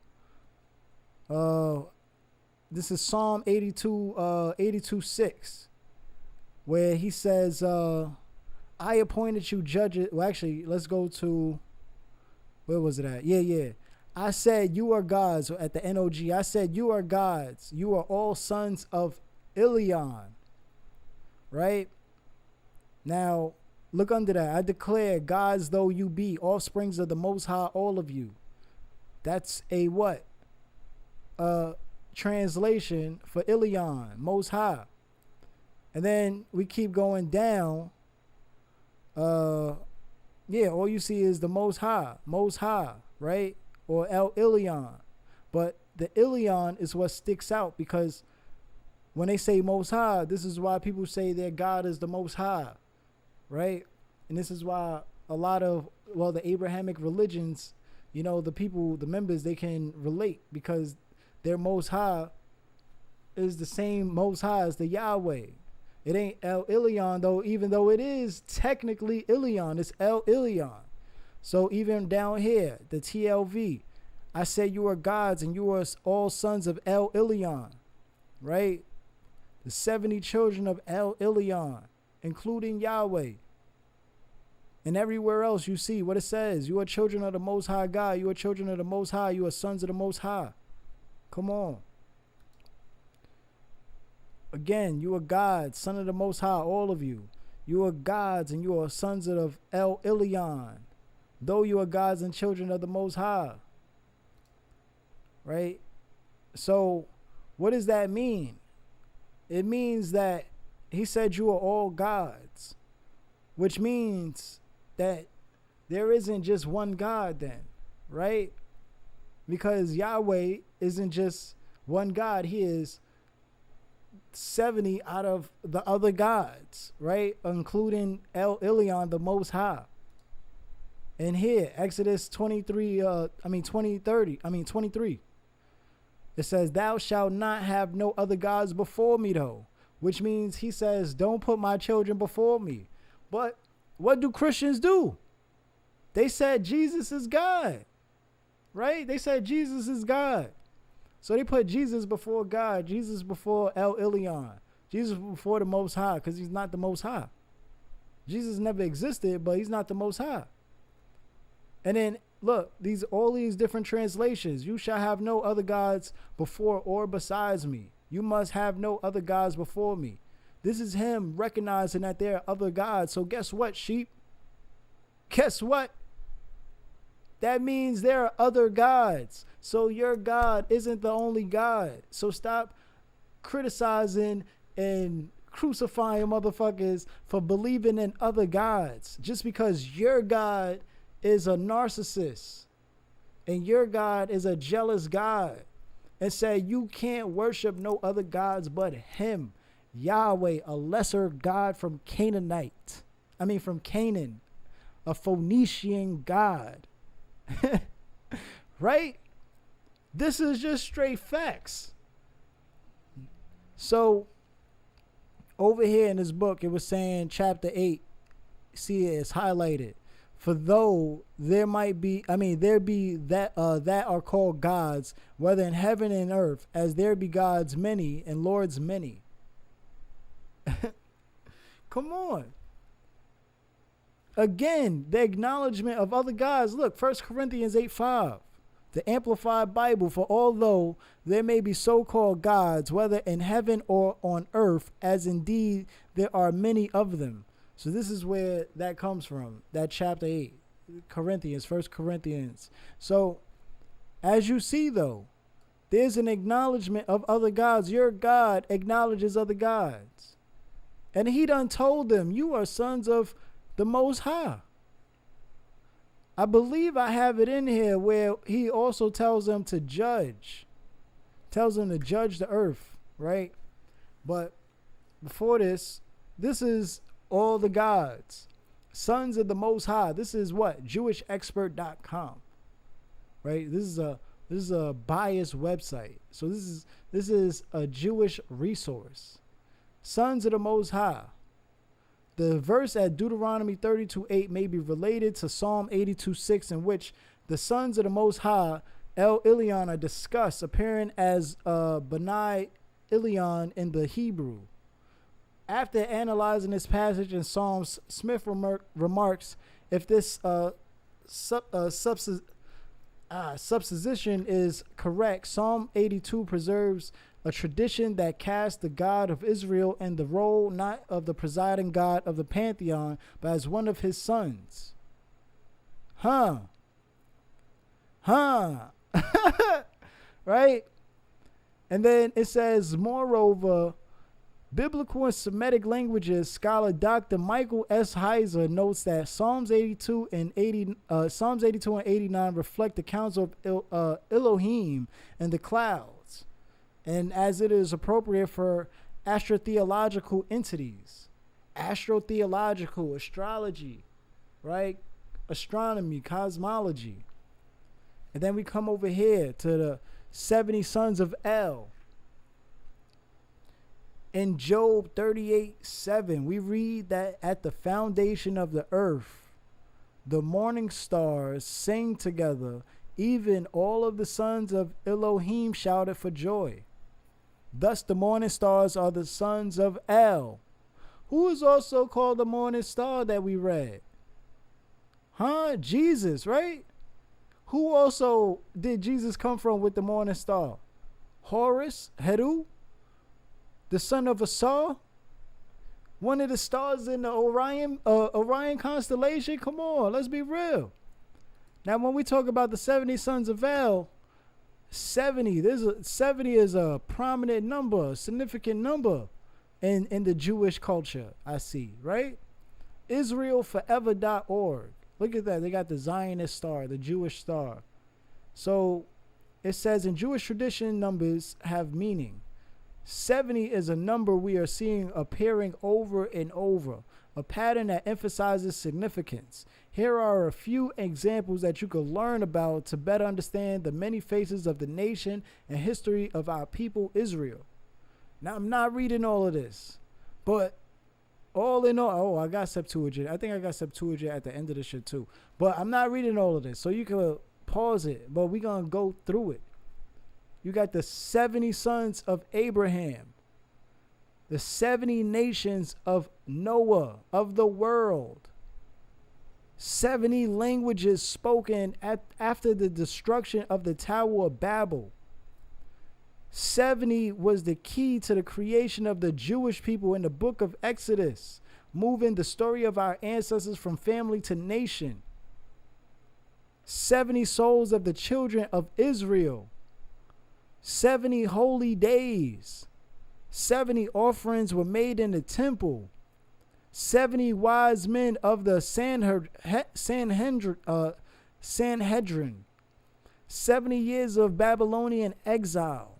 This is Psalm 82:6, where he says, I appointed you judges. Well, actually, let's go to, where was it at? Yeah. I said, you are gods. At the NOG, I said, you are gods. You are all sons of Elyon. Right? Now, look under that. I declare, gods though you be, offsprings of the Most High, all of you. That's a what? Translation for Elyon, Most High. And then we keep going down. All you see is the Most High, right? Or El Elyon. But the Elyon is what sticks out, because when they say Most High, this is why people say their God is the Most High, right? And this is why a lot of, the Abrahamic religions, the members, they can relate, because their Most High is the same Most High as the Yahweh. It ain't El Elyon, though, even though it is technically Elyon. It's El Elyon. So even down here, the TLV, I say you are gods and you are all sons of El Elyon, right? The 70 children of El Elyon, including Yahweh. And everywhere else you see what it says. You are children of the Most High God. You are children of the Most High. You are sons of the Most High. Come on. Again, you are gods, son of the Most High, all of you. You are gods and you are sons of El Elyon. Though you are gods and children of the Most High. Right? So, what does that mean? It means that he said you are all gods. Which means that there isn't just one God then, right? Because Yahweh isn't just one God. He is 70 out of the other gods, right? Including El Elyon, the Most High. And here, Exodus 23, 23. It says, thou shalt not have no other gods before me, though. Which means he says, don't put my children before me. But what do Christians do? They said Jesus is God, right? They said Jesus is God. So they put Jesus before God, Jesus before El Elyon, Jesus before the Most High, because he's not the Most High. Jesus never existed, but he's not the Most High. And then look, all these different translations. You shall have no other gods before or besides me. You must have no other gods before me. This is him recognizing that there are other gods. So guess what, sheep? Guess what? That means there are other gods. So your God isn't the only God. So stop criticizing and crucifying motherfuckers for believing in other gods. Just because your God is a narcissist and your God is a jealous God, and say you can't worship no other gods but him, Yahweh, a lesser God from Canaan, a Phoenician God. Right? This is just straight facts. So over here in this book, it was saying chapter 8, see it's highlighted. For though there be that are called gods, whether in heaven and earth, as there be gods many and lords many. Come on. Again, the acknowledgement of other gods. Look, 1 Corinthians 8:5, the Amplified Bible. For although there may be so-called gods, whether in heaven or on earth, as indeed there are many of them. So this is where that comes from, that chapter 8, Corinthians, 1 Corinthians. So as you see, though, there's an acknowledgement of other gods. Your God acknowledges other gods. And he done told them, you are sons of the Most High. I believe I have it in here where he also tells them to judge. Tells them to judge the earth, right? But before this is all the gods, sons of the Most High. This is what? JewishExpert.com, right? This is a biased website. So this is a Jewish resource. Sons of the Most High. The verse at Deuteronomy 32:8 may be related to Psalm 82:6, in which the sons of the Most High, El Elyon, are discussed, appearing as B'nai Elyon in the Hebrew. After analyzing this passage in Psalms, Smith remarks, if this supposition is correct, Psalm 82 preserves a tradition that casts the God of Israel in the role not of the presiding God of the pantheon, but as one of his sons. Right? And then it says, moreover, Biblical and Semitic languages scholar Dr. Michael S. Heiser notes that Psalms 82 and 89 reflect accounts of Elohim and the clouds, and as it is appropriate for astrotheological entities, astrology, right? Astronomy, cosmology. And then we come over here to the 70 sons of El. In Job 38:7, we read that at the foundation of the earth, the morning stars sing together. Even all of the sons of Elohim shouted for joy. Thus the morning stars are the sons of El, who is also called the morning star that we read. Jesus, right? Who also did Jesus come from with the morning star? Horus, Heru, the son of Asar, one of the stars in the Orion constellation. Come on, let's be real. Now, when we talk about the 70 sons of El, 70 is a prominent number, a significant number in the Jewish culture, I see, right? IsraelForever.org. Look at that. They got the Zionist star, the Jewish star. So it says in Jewish tradition, numbers have meaning. 70 is a number we are seeing appearing over and over, a pattern that emphasizes significance. Here are a few examples that you could learn about to better understand the many faces of the nation and history of our people, Israel. Now, I'm not reading all of this, but all in all, I got Septuagint. I think I got Septuagint at the end of the shit too. But I'm not reading all of this, so you can pause it, but we're going to go through it. You got the 70 sons of Abraham, the 70 nations of Noah, of the world, 70 languages spoken after the destruction of the Tower of Babel. 70 was the key to the creation of the Jewish people in the book of Exodus, moving the story of our ancestors from family to nation. 70 souls of the children of Israel. 70 holy days. 70 offerings were made in the temple. 70 wise men of the Sanhedrin. 70 years of Babylonian exile.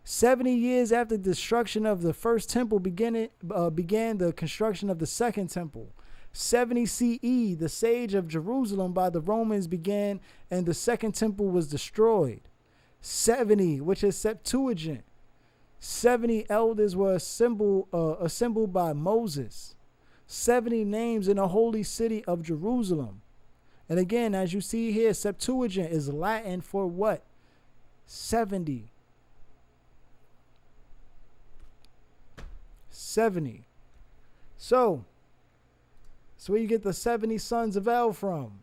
70 years after the destruction of the first temple began the construction of the second temple. 70 CE, the siege of Jerusalem by the Romans began and the second temple was destroyed. 70, which is Septuagint. 70 elders were assembled by Moses. 70 names in the holy city of Jerusalem. And again, as you see here, Septuagint is Latin for what? 70. 70. So where you get the 70 sons of El from,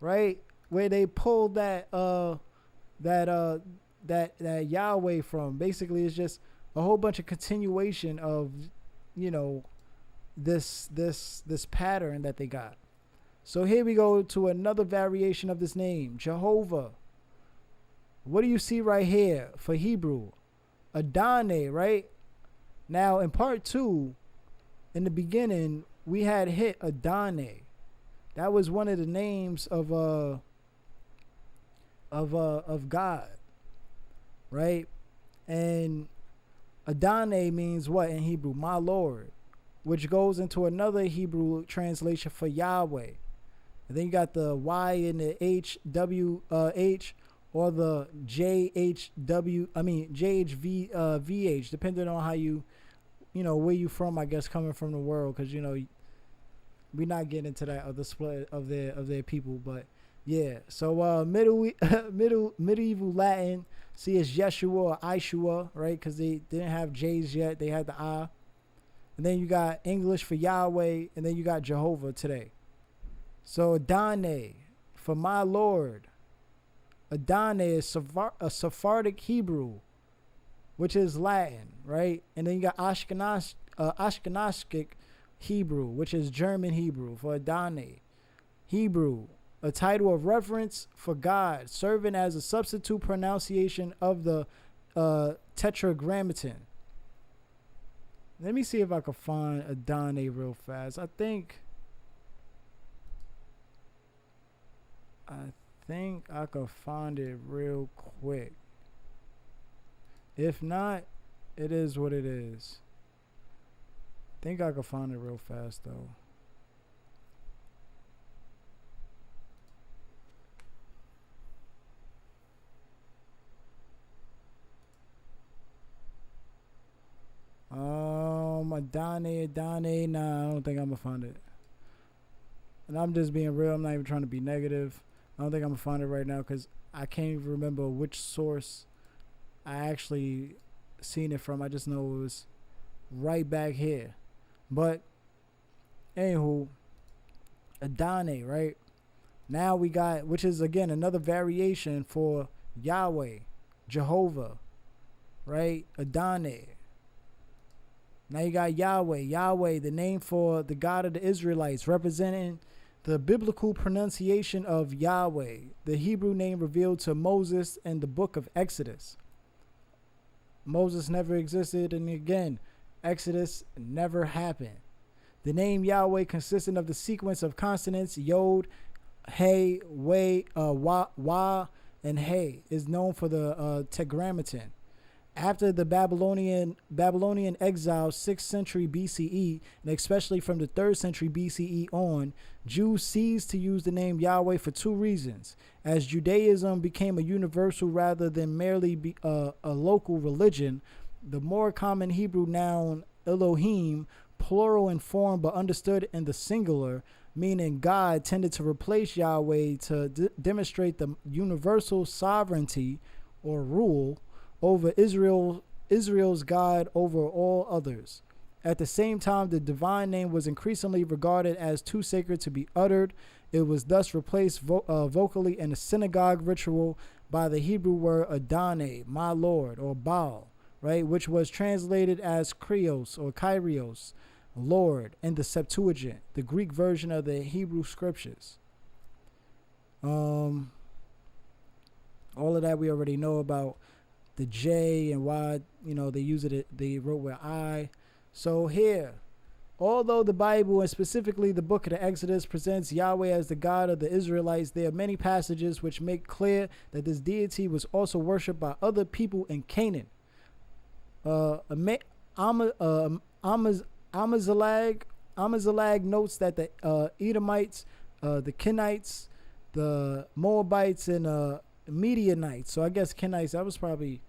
right? Where they pulled that Yahweh from. Basically, it's just a whole bunch of continuation of, this pattern that they got. So here we go to another variation of this name, Jehovah. What do you see right here for Hebrew? Adonai, right? Now in part 2, in the beginning, we had hit Adonai. That was one of the names of God, right? And Adonai means what in Hebrew? My Lord, which goes into another Hebrew translation for Yahweh. And then you got the Y and the HWH or the JHVH, depending on how where you from, I guess, coming from the world, because we're not getting into that other split of their people, but yeah. So medieval Latin, see, it's Yeshua or Ishua, right? Because they didn't have J's yet; they had the I. And then you got English for Yahweh, and then you got Jehovah today. So Adonai for my Lord. Adonai is a Sephardic Hebrew, which is Latin, right? And then you got Ashkenazic Hebrew, which is German Hebrew for Adonai. Hebrew, a title of reference for God, serving as a substitute pronunciation of the Tetragrammaton. Let me see if I can find Adonai real fast. I think I could find it real quick. If not, it is what it is. I think I could find it real fast though. Adonai, nah, I don't think I'm gonna find it. And I'm just being real, I'm not even trying to be negative. I don't think I'm gonna find it right now because I can't even remember which source I actually seen it from. I just know it was right back here. But anywho, Adonai, right? Now we got, which is again another variation for Yahweh, Jehovah, right? Adonai. Now you got Yahweh. Yahweh, the name for the God of the Israelites, representing the biblical pronunciation of Yahweh, the Hebrew name revealed to Moses in the book of Exodus. Moses never existed, and again, Exodus never happened. The name Yahweh consisting of the sequence of consonants Yod, Hey, Weh, Wah, and He is known for the Tetragrammaton. After the Babylonian exile, 6th century BCE, and especially from the 3rd century BCE on, Jews ceased to use the name Yahweh for two reasons. As Judaism became a universal rather than merely a local religion, the more common Hebrew noun Elohim, plural in form but understood in the singular, meaning God, tended to replace Yahweh to demonstrate the universal sovereignty or rule over Israel's God over all others. At the same time, the divine name was increasingly regarded as too sacred to be uttered. It was thus replaced vocally in a synagogue ritual by the Hebrew word Adonai, my Lord, or Baal, right, which was translated as Krios or Kyrios, Lord, in the Septuagint, the Greek version of the Hebrew scriptures. All of that we already know about. The J and why, they use it, they wrote with I. So here, although the Bible and specifically the book of the Exodus presents Yahweh as the God of the Israelites, there are many passages which make clear that this deity was also worshipped by other people in Canaan. Amazalag notes that the Edomites, the Kenites, the Moabites, and Midianites. So I guess Kenites, that was probably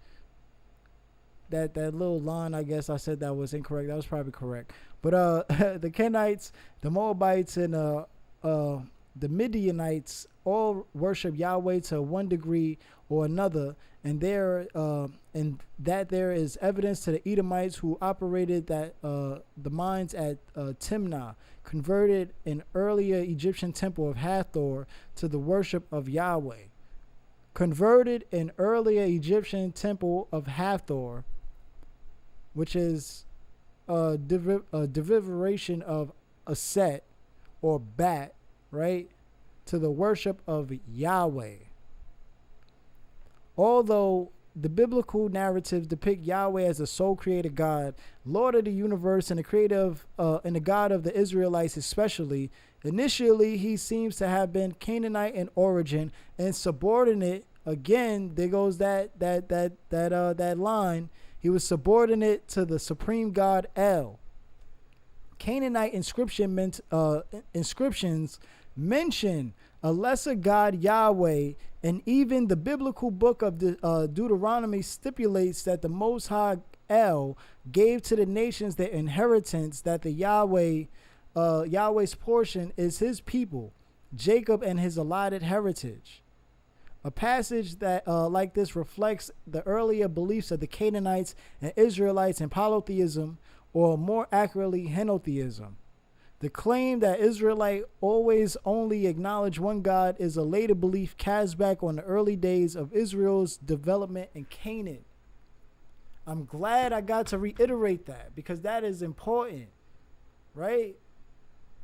that little line. I guess I said that was incorrect. That was probably correct. But the Kenites, the Moabites, and the Midianites all worship Yahweh to one degree or another, and there is evidence to the Edomites who operated the mines at Timnah, converted an earlier Egyptian temple of Hathor to the worship of Yahweh. Converted an earlier Egyptian temple of Hathor, which is a derivation of Aset or Bat, right, to the worship of Yahweh. Although the biblical narratives depict Yahweh as a sole creator God, Lord of the universe, and the creative and the God of the Israelites especially, initially he seems to have been Canaanite in origin and subordinate. Again, there goes that line. He was subordinate to the supreme God El. Canaanite inscriptions mention a lesser God Yahweh, and even the biblical book of Deuteronomy stipulates that the Most High El gave to the nations their inheritance, that the Yahweh's portion is his people, Jacob and his allotted heritage. A passage that like this reflects the earlier beliefs of the Canaanites and Israelites in polytheism, or more accurately, henotheism. The claim that Israelite always only acknowledge one God is a later belief cast back on the early days of Israel's development in Canaan. I'm glad I got to reiterate that, because that is important, right?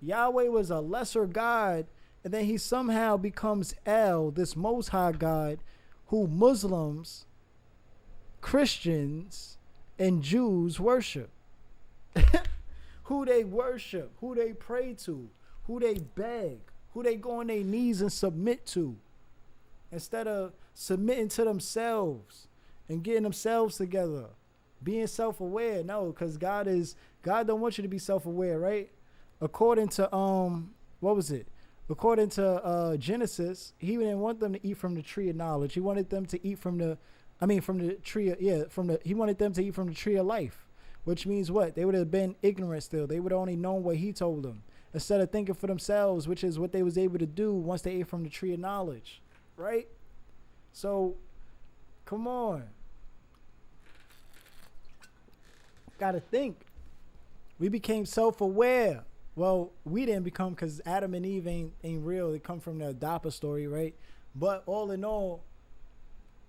Yahweh was a lesser God, and then he somehow becomes El, this Most High God, who Muslims, Christians, and Jews worship. Who they worship, who they pray to, who they beg, who they go on their knees and submit to, instead of submitting to themselves and getting themselves together, being self-aware. No, because God don't want you to be self-aware, right? According to According to Genesis, he didn't want them to eat from the tree of knowledge. He wanted them to eat from the tree of life, which means what? They would have been ignorant still. They would have only known what he told them, instead of thinking for themselves, which is what they was able to do once they ate from the tree of knowledge, right? So, come on. Gotta think. We became self-aware. Well, we didn't become, because Adam and Eve ain't real. They come from the Adapa story, right? But all in all,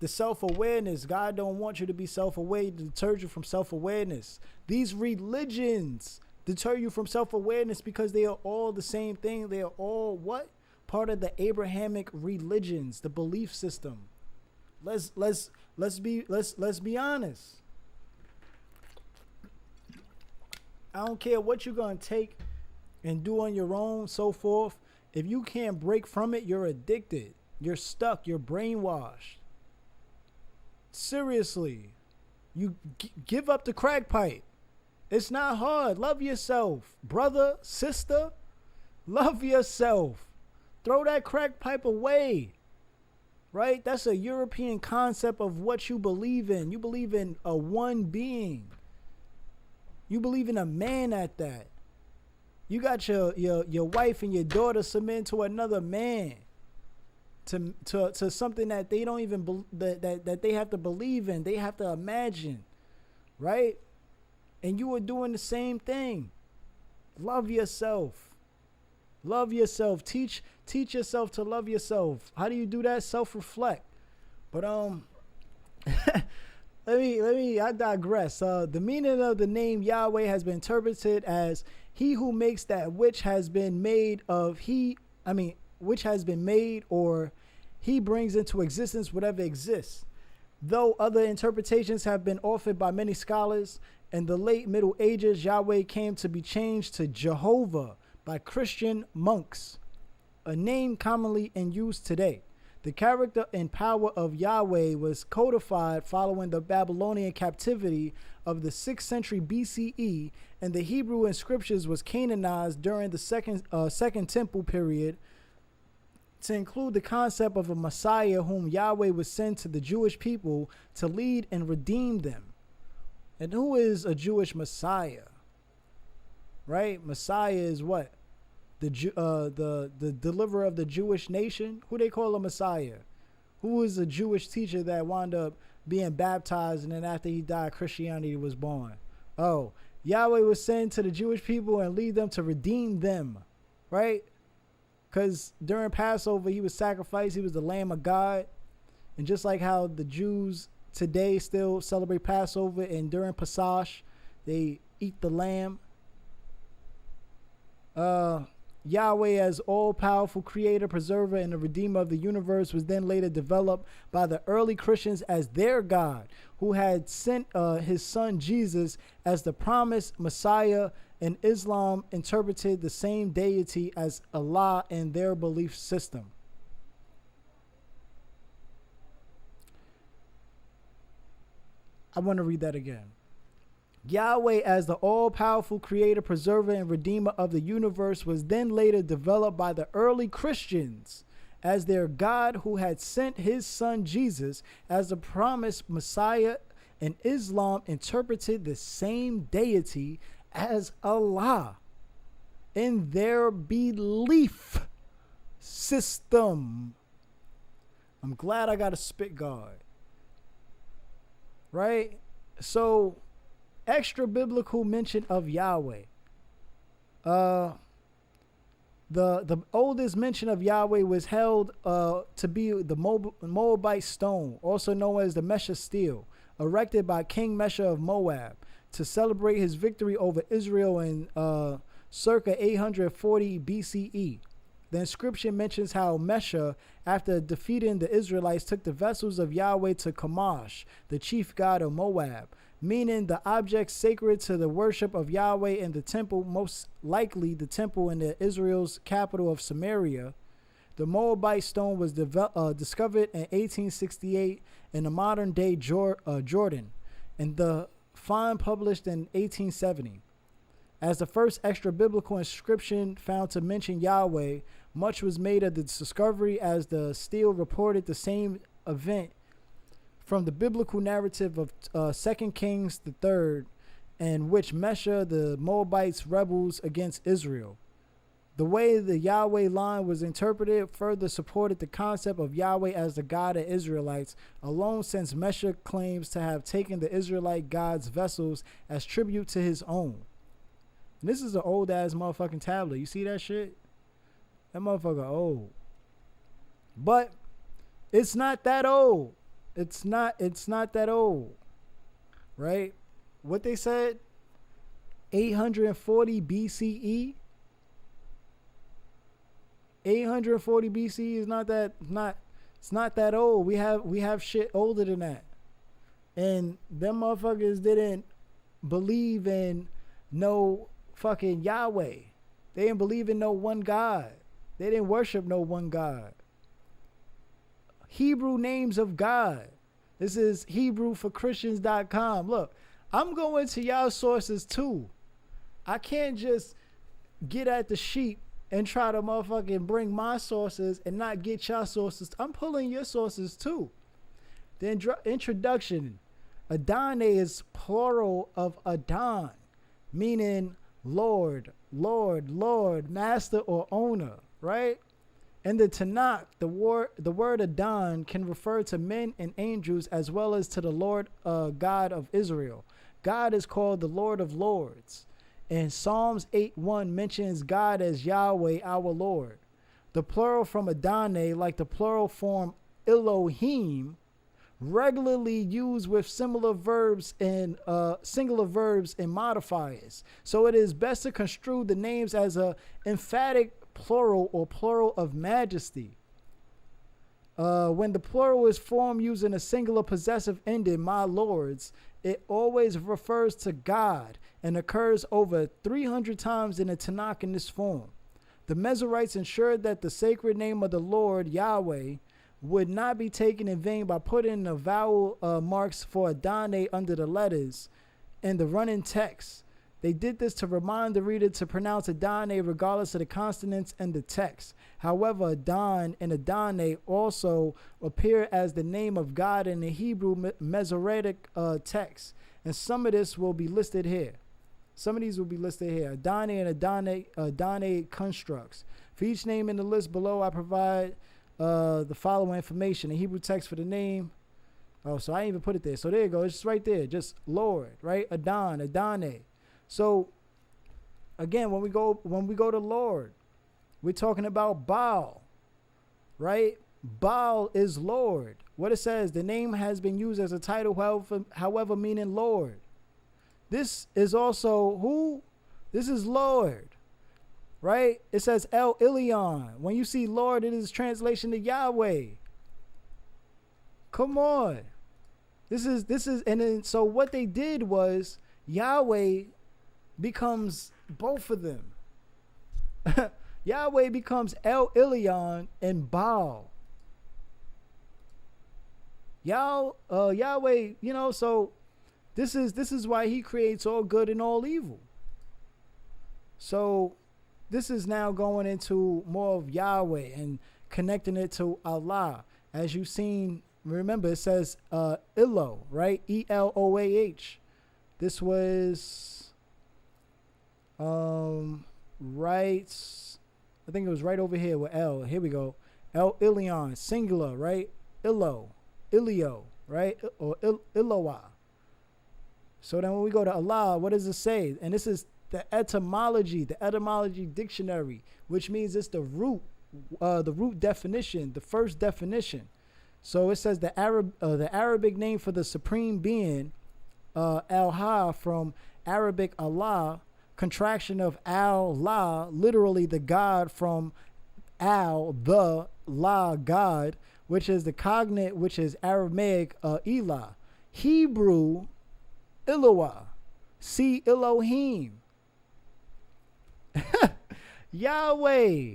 the self-awareness, God don't want you to be self-aware. He deters you from self-awareness. These religions deter you from self-awareness because they are all the same thing. They are all what? Part of the Abrahamic religions, the belief system. Let's be honest. I don't care what you're gonna take and do on your own, so forth. If you can't break from it, you're addicted. You're stuck. You're brainwashed. Seriously. You give up the crack pipe. It's not hard. Love yourself. Brother, sister, love yourself. Throw that crack pipe away. Right? That's a European concept of what you believe in. You believe in a one being. You believe in a man at that. You got your wife and your daughter submitting to another man. To something that they don't even that they have to believe in. They have to imagine. Right? And you are doing the same thing. Love yourself. Love yourself. Teach yourself to love yourself. How do you do that? Self-reflect. But I digress. The meaning of the name Yahweh has been interpreted as he who makes that which has been made which has been made, or he brings into existence whatever exists. Though other interpretations have been offered by many scholars, in the late Middle Ages, Yahweh came to be changed to Jehovah by Christian monks, a name commonly in use today. The character and power of Yahweh was codified following the Babylonian captivity of the 6th century BCE, and the Hebrew inscriptions was canonized during the second temple period to include the concept of a Messiah whom Yahweh would send to the Jewish people to lead and redeem them. And who is a Jewish Messiah? Right? Messiah is what? The deliverer of the Jewish nation. Who they call a Messiah? Who is a Jewish teacher that wound up being baptized, and then after he died, Christianity was born? Oh, Yahweh was sent to the Jewish people and lead them to redeem them, right? Because during Passover, he was sacrificed. He was the Lamb of God. And just like how the Jews today still celebrate Passover, and during Pesach, they eat the lamb. Yahweh, as all-powerful creator, preserver, and the redeemer of the universe, was then later developed by the early Christians as their God, who had sent his son Jesus as the promised Messiah. And Islam interpreted the same deity as Allah in their belief system. I want to read that again. Yahweh, as the all-powerful creator, preserver, and redeemer of the universe, was then later developed by the early Christians as their God, who had sent his son Jesus as the promised Messiah, and Islam interpreted the same deity as Allah in their belief system. I'm glad I got a spit guard. Right? So, extra biblical mention of Yahweh. The oldest mention of Yahweh was held to be the Moabite stone, also known as the Mesha stele, erected by King Mesha of Moab to celebrate his victory over Israel in circa 840 BCE. The inscription mentions how Mesha, after defeating the Israelites, took the vessels of Yahweh to Chemosh, the chief god of Moab, meaning the objects sacred to the worship of Yahweh in the temple, most likely the temple in Israel's capital of Samaria. The Moabite stone was discovered in 1868 in the modern-day Jordan, and the find published in 1870. As the first extra-biblical inscription found to mention Yahweh, much was made of the discovery, as the stele reported the same event from the biblical narrative of 2 Kings III, in which Mesha the Moabites rebels against Israel. The way the Yahweh line was interpreted further supported the concept of Yahweh as the God of Israelites, alone, since Mesha claims to have taken the Israelite God's vessels as tribute to his own. And this is an old ass motherfucking tablet. You see that shit? That motherfucker old. But it's not that old. It's not that old. Right? What they said? 840 BCE. 840 BCE is it's not that old. We have shit older than that. And them motherfuckers didn't believe in no fucking Yahweh. They didn't believe in no one God. They didn't worship no one God. Hebrew names of God. This is HebrewForChristians.com. Look, I'm going to y'all sources too. I can't just get at the sheep and try to motherfucking bring my sources and not get y'all sources. I'm pulling your sources too. The introduction. Adonai is plural of Adon, meaning Lord, Lord, Lord, master or owner, right? In the Tanakh, the word Adon can refer to men and angels as well as to the Lord God of Israel. God is called the Lord of Lords. And Psalms 8:1 mentions God as Yahweh, our Lord. The plural from Adonai, like the plural form Elohim, regularly used with similar verbs and singular verbs and modifiers. So it is best to construe the names as a emphatic plural or plural of majesty. When the plural is formed using a singular possessive ending, my lords, it always refers to God and occurs over 300 times in the Tanakh in this form. The Mezorites ensured that the sacred name of the Lord, Yahweh, would not be taken in vain by putting the vowel marks for Adonai under the letters in the running text. They did this to remind the reader to pronounce Adonai regardless of the consonants in the text. However, Adon and Adonai also appear as the name of God in the Hebrew Masoretic text. And some of this will be listed here. Some of these will be listed here. Adonai and Adonai constructs. For each name in the list below, I provide the following information. The Hebrew text for the name. Oh, so I didn't even put it there. So there you go. It's just right there. Just Lord, right? Adon, Adonai. So again, when we go to Lord, we're talking about Baal, right? Baal is Lord. What it says, the name has been used as a title, however meaning Lord. This is also who? This is Lord, right? It says El Elyon. When you see Lord, it is translation to Yahweh. Come on. This is, and then, so what they did was Yahweh becomes both of them. Yahweh becomes El Elyon and Baal. Yahweh, you know, so this is why he creates all good and all evil. So this is now going into more of Yahweh and connecting it to Allah. As you've seen, remember it says Elo, right? Eloah. This was right, I think it was right over here with L. Here we go. El Elyon, singular, right? Ilio, right? Or Iloah. So then when we go to Allah, what does it say? And this is the etymology dictionary, which means it's the root definition, the first definition. So it says the Arabic name for the supreme being, Al-Ha, from Arabic Allah, contraction of Al-La, literally the God, from Al, the, La, God, which is the cognate, which is Aramaic Elah. Hebrew, Eloah. See Elohim. Yahweh,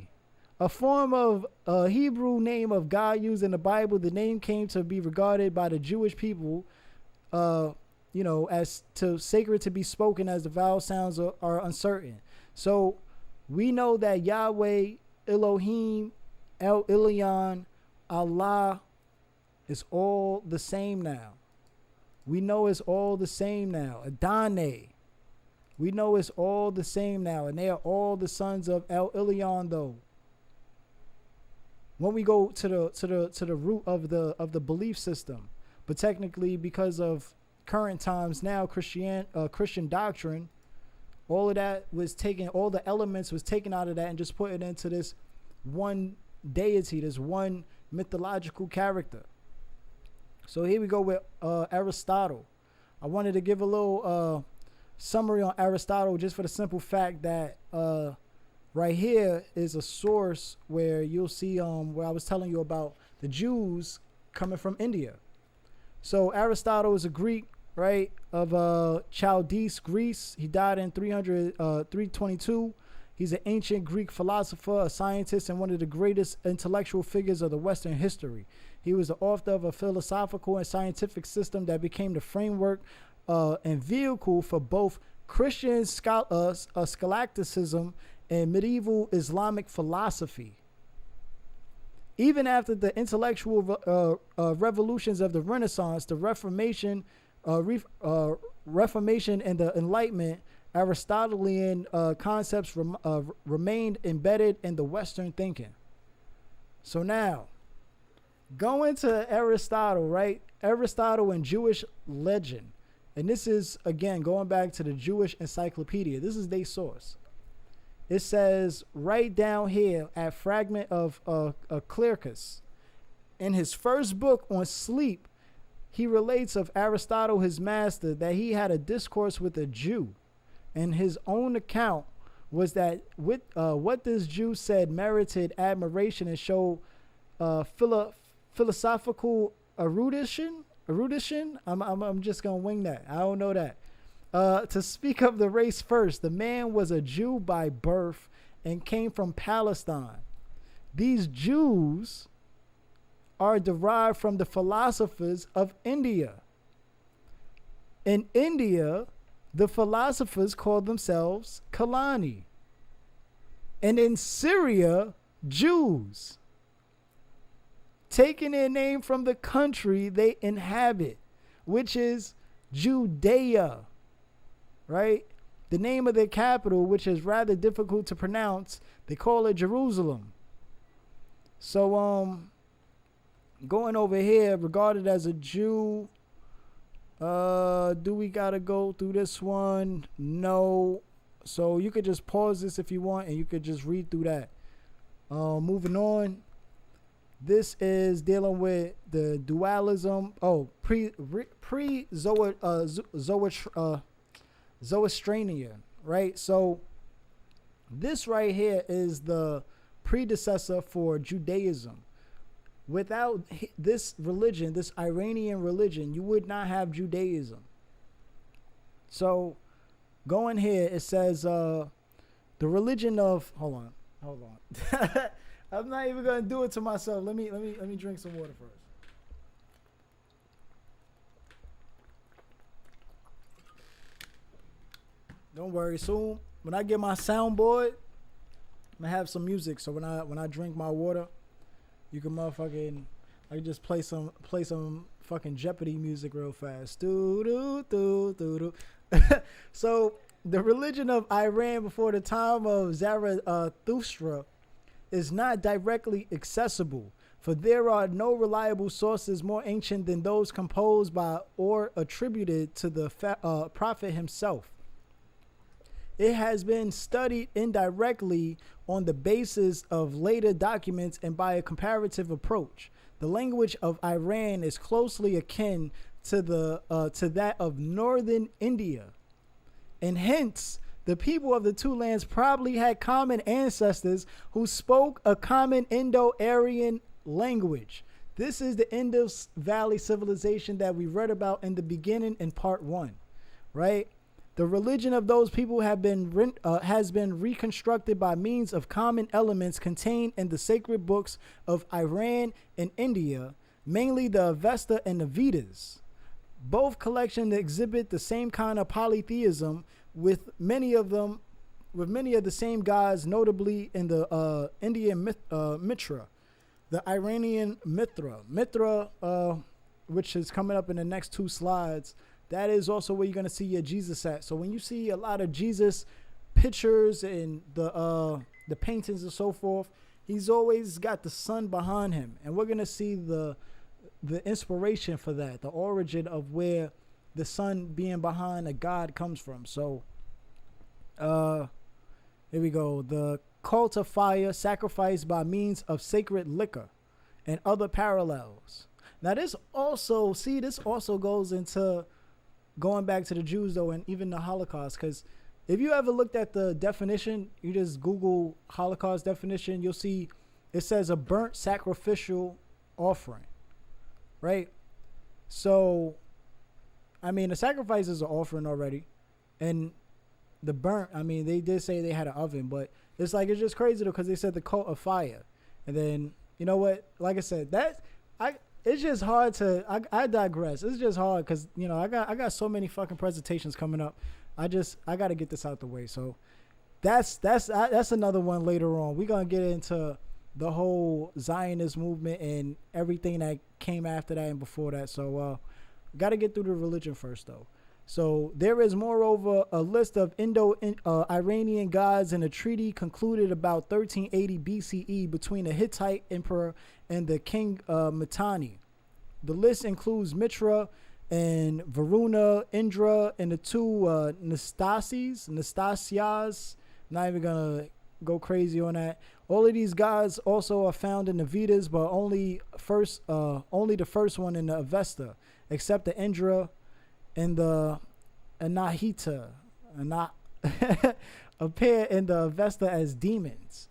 a form of Hebrew name of God used in the Bible. The name came to be regarded by the Jewish people, as to sacred to be spoken, as the vowel sounds are uncertain. So we know that Yahweh, Elohim, El Elyon, Allah is all the same now. We know it's all the same now. Adonai, we know it's all the same now, and they are all the sons of El Elyon. Though, when we go to the root of the belief system, but technically because of current times now, Christian doctrine, all of that was taken, all the elements was taken out of that and just put it into this one deity, this one mythological character. So here we go with Aristotle. I wanted to give a little summary on Aristotle, just for the simple fact that right here is a source where you'll see where I was telling you about the Jews coming from India. So Aristotle is a Greek, right, of Chaldees, Greece. He died in 322. He's an ancient Greek philosopher, a scientist, and one of the greatest intellectual figures of the Western history. He was the author of a philosophical and scientific system that became the framework and vehicle for both Christian scholasticism and medieval Islamic philosophy. Even after the intellectual revolutions of the Renaissance, the Reformation, Reformation and the Enlightenment, Aristotelian concepts remained embedded in the Western thinking. So now, going to Aristotle, right? Aristotle and Jewish legend. And this is, again, going back to the Jewish Encyclopedia. This is their source. It says right down here at fragment of Clearchus. In his first book on sleep, he relates of Aristotle, his master, that he had a discourse with a Jew. And his own account was that what this Jew said merited admiration and showed philosophical erudition. I'm just gonna wing that. I don't know that. To speak of the race first, the man was a Jew by birth and came from Palestine. These Jews are derived from the philosophers of India. In India, the philosophers called themselves Kalani. And in Syria, Jews, taking their name from the country they inhabit, which is Judea, right? The name of their capital, which is rather difficult to pronounce, they call it Jerusalem. So, going over here, regarded as a Jew, do we gotta go through this one? No. So you could just pause this if you want, and you could just read through that. Moving on. This is dealing with the dualism. Oh, Zoroastrian, right? So this right here is the predecessor for Judaism. Without this religion, this Iranian religion, you would not have Judaism. So going here, it says the religion of hold on. I'm not even gonna do it to myself. Let me drink some water first. Don't worry. Soon, when I get my soundboard, I'm gonna have some music. So when I drink my water, you can motherfucking, I can just play some fucking Jeopardy music real fast. Do do do do do. So the religion of Iran before the time of Zarathustra is not directly accessible, for there are no reliable sources more ancient than those composed by or attributed to the prophet himself. It has been studied indirectly on the basis of later documents and by a comparative approach. The language of Iran is closely akin to that of northern India, and hence the people of the two lands probably had common ancestors who spoke a common Indo-Aryan language. This is the Indus Valley civilization that we read about in the beginning in part 1, right? The religion of those people has been reconstructed by means of common elements contained in the sacred books of Iran and India, mainly the Avesta and the Vedas. Both collections exhibit the same kind of polytheism, with many of the same gods, notably in the Indian Mitra, the Iranian Mitra, which is coming up in the next 2 slides. That is also where you're gonna see your Jesus at. So when you see a lot of Jesus pictures and the paintings and so forth, he's always got the sun behind him, and we're gonna see the inspiration for that, the origin of where the sun being behind a god comes from. So here we go. The cult of fire, sacrificed by means of sacred liquor, and other parallels. Now this also goes into going back to the Jews though, and even the Holocaust, because if you ever looked at the definition, you just Google Holocaust definition, you'll see it says a burnt sacrificial offering, right? So I mean, the sacrifice is an offering already, and the burnt, I mean, they did say they had an oven, but it's just crazy though, because they said the cult of fire. And then, you know what, like I said, it's just hard to. I digress. It's just hard because I got so many fucking presentations coming up. I got to get this out the way. So that's another one later on. We're gonna get into the whole Zionist movement and everything that came after that and before that. So got to get through the religion first though. So there is moreover a list of Indo-Iranian gods in a treaty concluded about 1380 BCE between the Hittite emperor and the king Mitanni. The list includes Mitra and Varuna, Indra, and the two Nastasias. Not even gonna go crazy on that. All of these gods also are found in the Vedas, but only the first one in the Avesta, except the Indra and the Anahita appear in the Avesta as demons.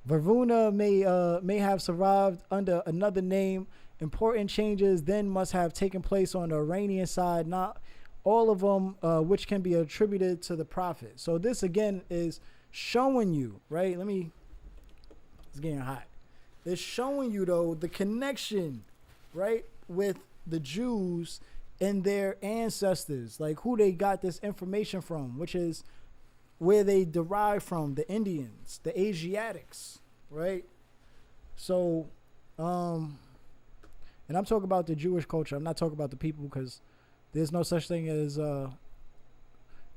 Varuna may have survived under another name. Important changes then must have taken place on the Iranian side, not all of them which can be attributed to the prophet. So this again is showing you, right? It's getting hot. It's showing you though the connection, right, with the Jews and their ancestors, like who they got this information from, which is where they derive from, the Indians, the Asiatics, right? So, and I'm talking about the Jewish culture. I'm not talking about the people because there's no such thing as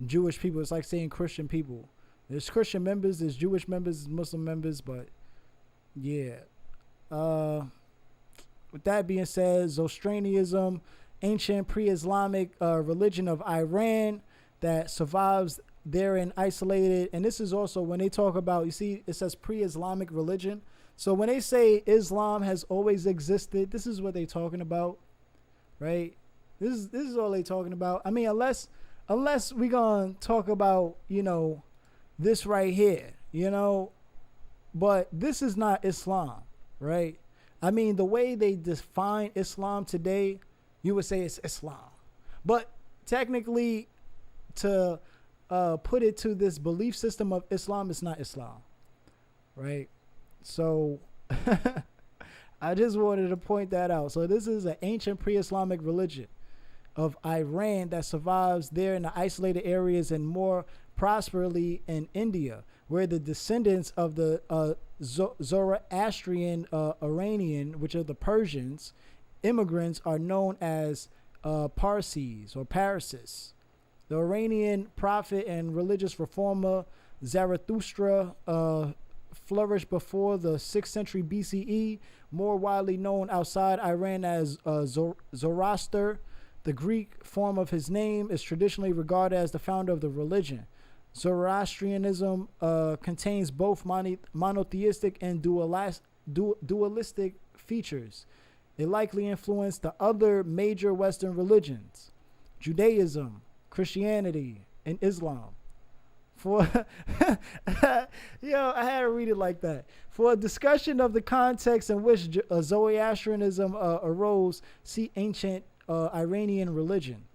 Jewish people. It's like saying Christian people. There's Christian members, there's Jewish members, there's Muslim members, but yeah. With that being said, Zoroastrianism, ancient pre-Islamic religion of Iran that survives there and isolated. And this is also when they talk about, you see, it says pre-Islamic religion. So when they say Islam has always existed, this is what they're talking about, right? This is all they're talking about. I mean, unless we gonna talk about, this right here, but this is not Islam, right? I mean, the way they define Islam today, you would say it's Islam. But technically, to put it to this belief system of Islam, it's not Islam, right? So I just wanted to point that out. So this is an ancient pre-Islamic religion of Iran that survives there in the isolated areas and more prosperously in India, where the descendants of the Zoroastrian Iranian, which are the Persians, immigrants are known as Parsis or Parsis. The Iranian prophet and religious reformer Zarathustra flourished before the 6th century BCE, more widely known outside Iran as Zoroaster. The Greek form of his name is traditionally regarded as the founder of the religion. Zoroastrianism contains both monotheistic and dualistic features. It likely influenced the other major Western religions, Judaism, Christianity, and Islam. I had to read it like that. For a discussion of the context in which Zoroastrianism arose, see ancient Iranian religion.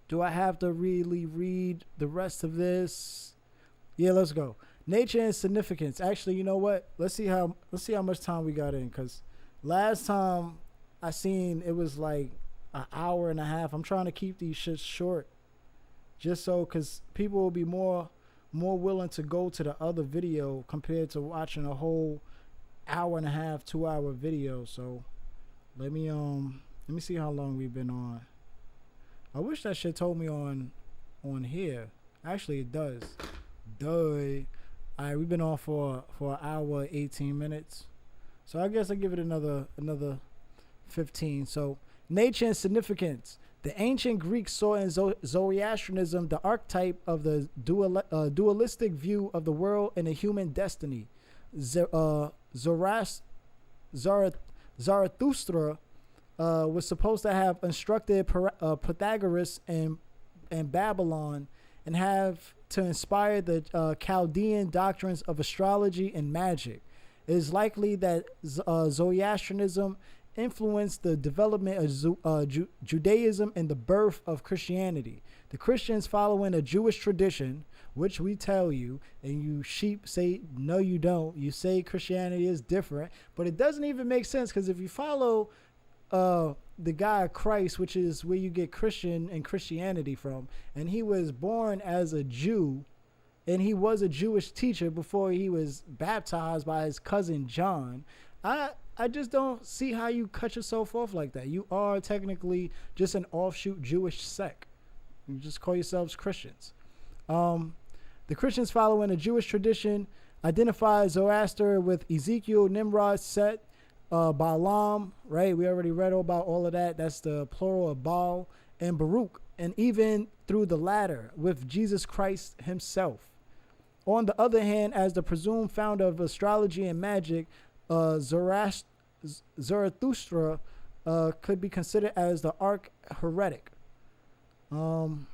Do I have to really read the rest of this? Yeah, let's go. Nature and significance. Actually, you know what? Let's see how much time we got in, because last time I seen it was like an hour and a half. I'm trying to keep these shits short, just so because people will be more willing to go to the other video compared to watching a whole hour and a half, 2 hour video. So let me see how long we've been on. I wish that shit told me on here. Actually, it does. Duh. All right, we've been on for an hour, 18 minutes. So I guess I give it another 15. So nature and significance. The ancient Greeks saw in Zoroastrianism the archetype of the dualistic view of the world and the human destiny. Zarathustra was supposed to have instructed Pythagoras in Babylon and have to inspire the Chaldean doctrines of astrology and magic. It is likely that Zoroastrianism influenced the development of Judaism and the birth of Christianity. The Christians following a Jewish tradition, which we tell you, and you sheep say, no, you don't. You say Christianity is different, but it doesn't even make sense, because if you follow the guy Christ, which is where you get Christian and Christianity from, and he was born as a Jew, and he was a Jewish teacher before he was baptized by his cousin John. I just don't see how you cut yourself off like that. You are technically just an offshoot Jewish sect. You just call yourselves Christians. The Christians following a Jewish tradition identify Zoroaster with Ezekiel, Nimrod, Set, Balaam, right? We already read about all of that. That's the plural of Baal, and Baruch, and even through the latter with Jesus Christ himself. On the other hand, as the presumed founder of astrology and magic, Zarathustra could be considered as the arch-heretic. And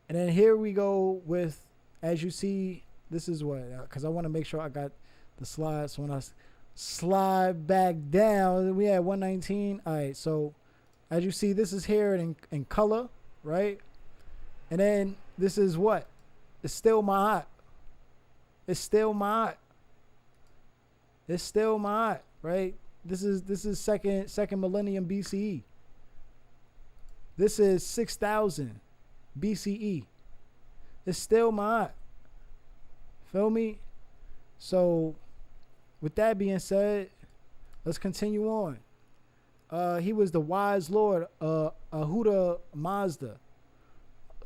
then here we go with, as you see, this is what, because I want to make sure I got the slides. So when I slide back down, we had 119. All right, so as you see, this is here in color, right? And then this is what? It's still Ma'at. It's still Ma'at. It's still Ma'at, right? This is second millennium BCE. This is 6,000 BCE. It's still Ma'at. Feel me? So, with that being said, let's continue on. He was the wise Lord, Ahuda Mazda,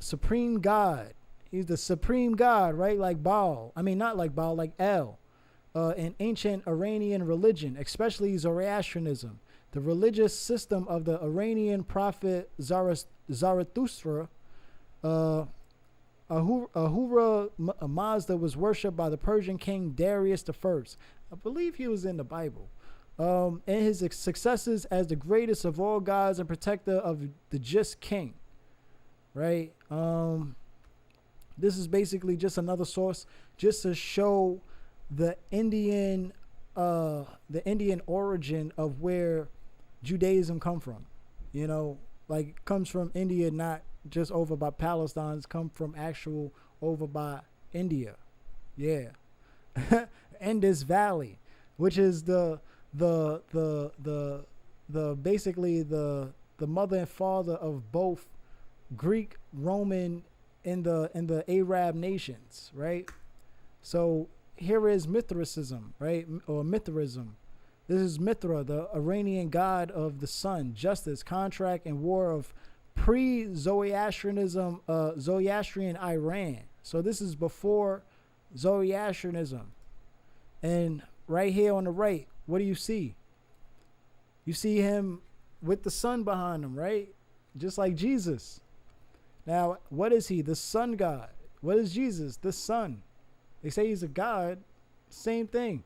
supreme God. He's the supreme God, right? Like Baal. I mean, not like Baal, like El. In ancient Iranian religion, especially Zoroastrianism. The religious system of the Iranian prophet Zarathustra, Ahura Mazda was worshipped by the Persian king Darius I. I believe he was in the Bible. And his successes as the greatest of all gods and protector of the just king. Right? This is basically just another source just to show the Indian origin of where Judaism come from. You know, like it comes from India, not just over by Palestine. It's come from actual over by India. Yeah. Indus Valley, which is the basically the mother and father of both Greek, Roman, and the Arab nations, right? So here is Mithraism, right? Or Mithraism. This is Mithra, the Iranian god of the sun, justice, contract, and war of pre-Zoroastrianism, Zoroastrian Iran. So this is before Zoroastrianism. And right here on the right, what do you see? You see him with the sun behind him, right? Just like Jesus. Now, what is he? The sun god. What is Jesus? The sun. They say he's a god. Same thing.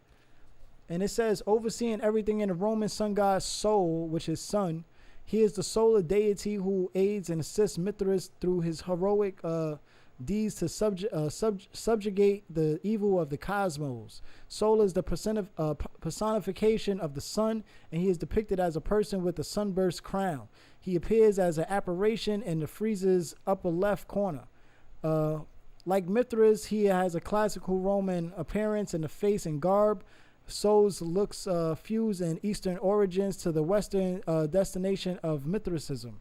And it says, overseeing everything in the Roman sun god's soul, which is sun. He is the solar deity who aids and assists Mithras through his heroic deeds to subjugate the evil of the cosmos. Sol is the personification of the sun, and he is depicted as a person with a sunburst crown. He appears as an apparition in the friez's upper left corner. Like Mithras, he has a classical Roman appearance in the face and garb. Sol's looks fuse in Eastern origins to the Western destination of Mithraism.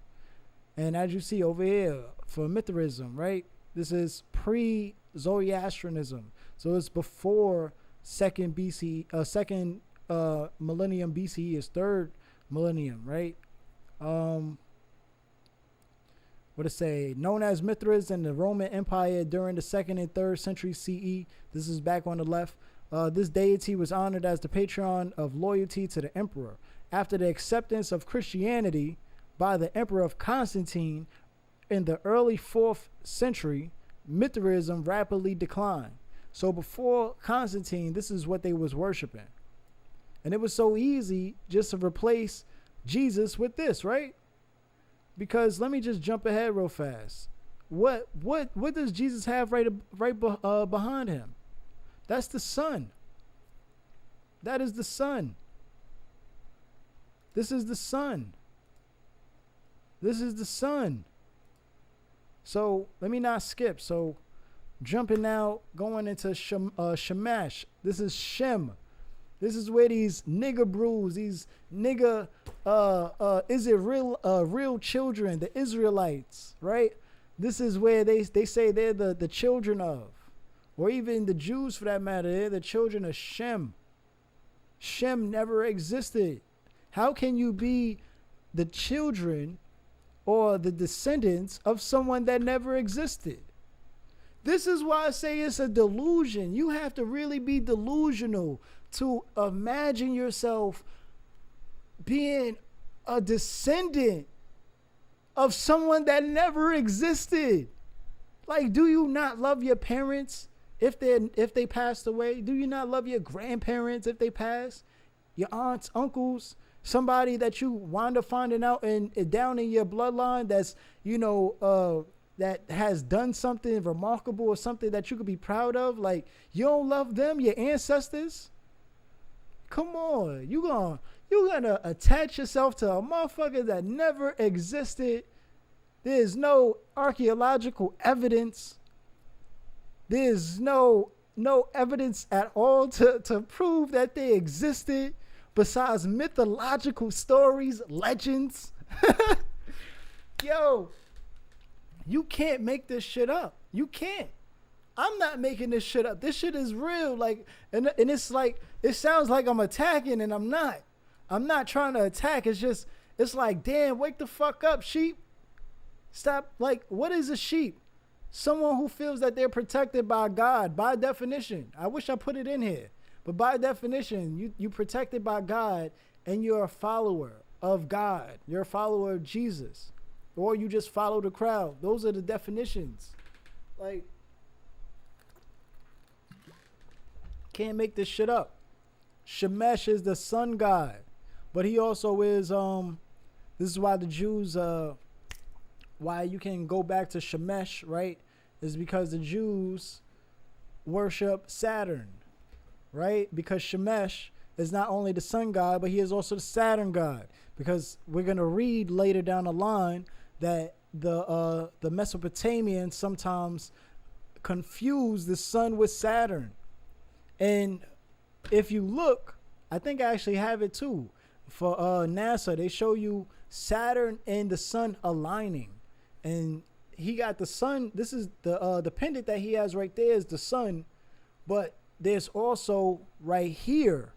And as you see over here, for Mithraism, right? This is pre-Zoroastrianism. So it's before second millennium BCE is third millennium, right? What it say? Known as Mithras in the Roman Empire during the 2nd and 3rd century CE. This is back on the left. This deity was honored as the patron of loyalty to the emperor. After the acceptance of Christianity by the emperor of Constantine in the early 4th century, Mithraism rapidly declined. So before Constantine, this is what they was worshiping. And it was so easy just to replace Jesus with this, right? Because let me just jump ahead real fast. What does Jesus have right behind him? That's the sun. That is the sun. This is the sun. This is the sun. So let me not skip. So jumping now, going into Shamash. This is Shem. This is where these nigger brews, these nigger, is it real children, the Israelites, right? This is where they say they're the children of, or even the Jews for that matter, they're the children of Shem. Shem never existed. How can you be the children or the descendants of someone that never existed? This is why I say it's a delusion. You have to really be delusional to imagine yourself being a descendant of someone that never existed. Like, do you not love your parents if they passed away? Do you not love your grandparents if they passed? Your aunts, uncles, somebody that you wind up finding out and down in your bloodline that's, that has done something remarkable or something that you could be proud of. Like, you don't love them, your ancestors? Come on, you gonna attach yourself to a motherfucker that never existed. There's no archaeological evidence. There's no evidence at all to prove that they existed besides mythological stories, legends. Yo, you can't make this shit up. You can't. I'm not making this shit up. This shit is real. Like, and it's like, it sounds like I'm attacking, and I'm not. I'm not trying to attack. It's like, damn, wake the fuck up, sheep. Stop. Like, what is a sheep? Someone who feels that they're protected by God, by definition. I wish I put it in here. But by definition, you protected by God, and you're a follower of God. You're a follower of Jesus. Or you just follow the crowd. Those are the definitions. Like, can't make this shit up. Shemesh is the sun god, but he also is this is why the Jews why you can go back to Shemesh, right? Is because the Jews worship Saturn, right? Because Shemesh is not only the sun god, but he is also the Saturn god, because we're going to read later down the line that the Mesopotamians sometimes confuse the sun with Saturn. And if you look, I think I actually have it too. For NASA, they show you Saturn and the sun aligning. And he got the sun. This is the pendant that he has right there is the sun. But there's also right here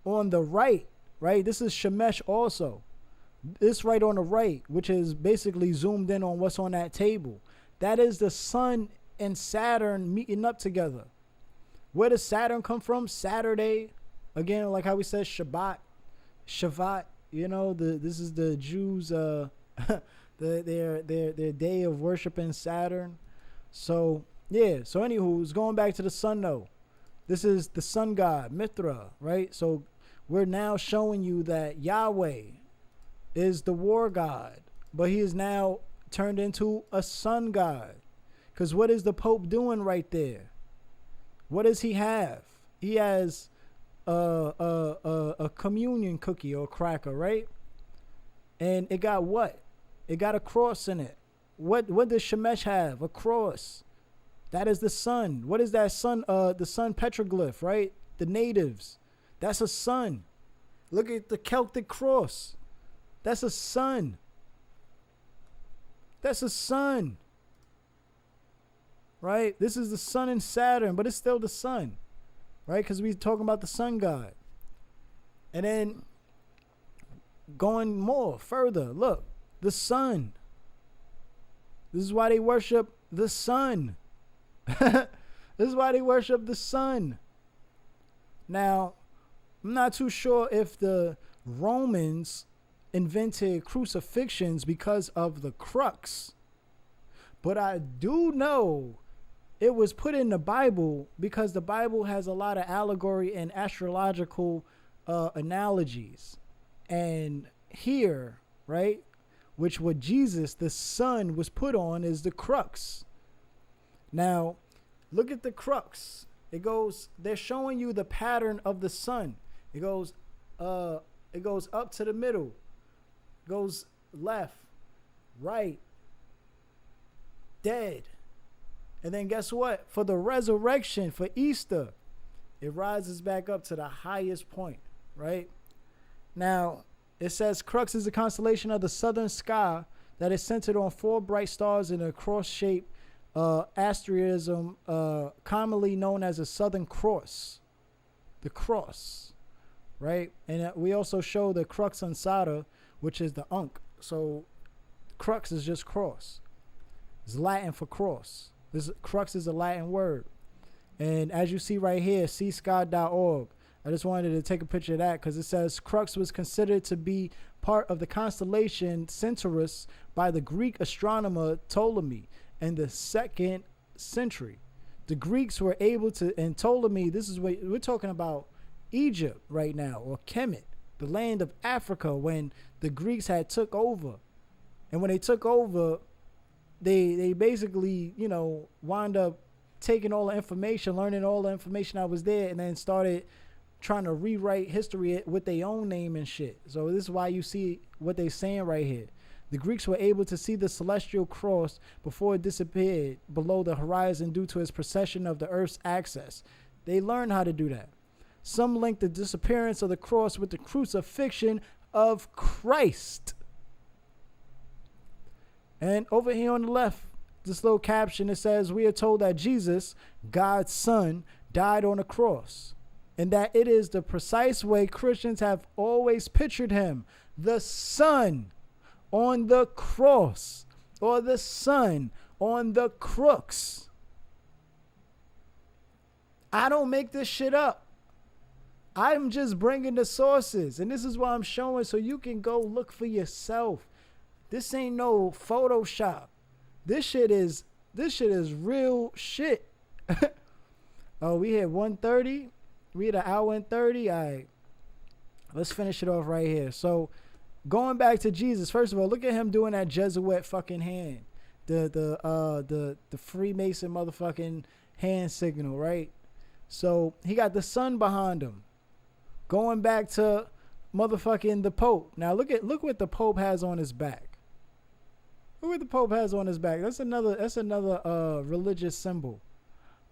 on the right, right? This is Shemesh also. This right on the right, which is basically zoomed in on what's on that table. That is the sun and Saturn meeting up together. Where does Saturn come from? Saturday. Again, like how we said Shabbat. This is the Jews their day of worshiping Saturn. So yeah, so anywho, it's going back to the sun though. This is the sun god, Mithra, right? So we're now showing you that Yahweh is the war god, but he is now turned into a sun god. Because what is the Pope doing right there? What does he have? He has a communion cookie or cracker, right? And it got what? It got a cross in it. What does Shemesh have? A cross. That is the sun. What is that sun? The sun petroglyph, right? The natives. That's a sun. Look at the Celtic cross. That's a sun. That's a sun. Right? This is the sun and Saturn, but it's still the sun. Right? Because we're talking about the sun god. And then going more further, look, the sun. This is why they worship the sun. This is why they worship the sun. Now, I'm not too sure if the Romans invented crucifixions because of the crux, but I do know it was put in the Bible because the Bible has a lot of allegory and astrological analogies. And here, right, which what Jesus, the sun, was put on is the crux. Now, look at the crux. It goes, they're showing you the pattern of the sun. It goes It goes up to the middle, goes left, right, dead. And then guess what? For the resurrection, for Easter, it rises back up to the highest point, right? Now, it says Crux is a constellation of the southern sky that is centered on 4 bright stars in a cross-shaped asterism, commonly known as a Southern Cross. The cross, right? And we also show the Crux ansata, which is the Ankh. So crux is just cross. It's Latin for cross. This crux is a Latin word. And as you see right here, csky.org, I just wanted to take a picture of that because it says Crux was considered to be part of the constellation Centaurus by the Greek astronomer Ptolemy in the 2nd century. The Greeks were able to, and Ptolemy, this is what we're talking about, Egypt right now, or Kemet, the land of Africa, when the Greeks had took over. And when they took over, they basically, you know, wound up taking all the information, learning all the information that was there, and then started trying to rewrite history with their own name and shit. So this is why you see what they're saying right here. The Greeks were able to see the celestial cross before it disappeared below the horizon due to its precession of the Earth's axis. They learned how to do that. Some link the disappearance of the cross with the crucifixion of Christ. And over here on the left, this little caption, it says, we are told that Jesus, God's son, died on a cross, and that it is the precise way Christians have always pictured him, the Son on the cross, or the Son on the crux. I don't make this shit up. I'm just bringing the sources, and this is what I'm showing so you can go look for yourself. This ain't no Photoshop. This shit is real shit. Oh, we hit 1:30. We hit an hour and 30. All right. Let's finish it off right here. So, going back to Jesus, first of all, look at him doing that Jesuit fucking hand. The Freemason motherfucking hand signal, right? So, he got the sun behind him. Going back to motherfucking the Pope. Now, look what the Pope has on his back. Look what the Pope has on his back. That's another religious symbol.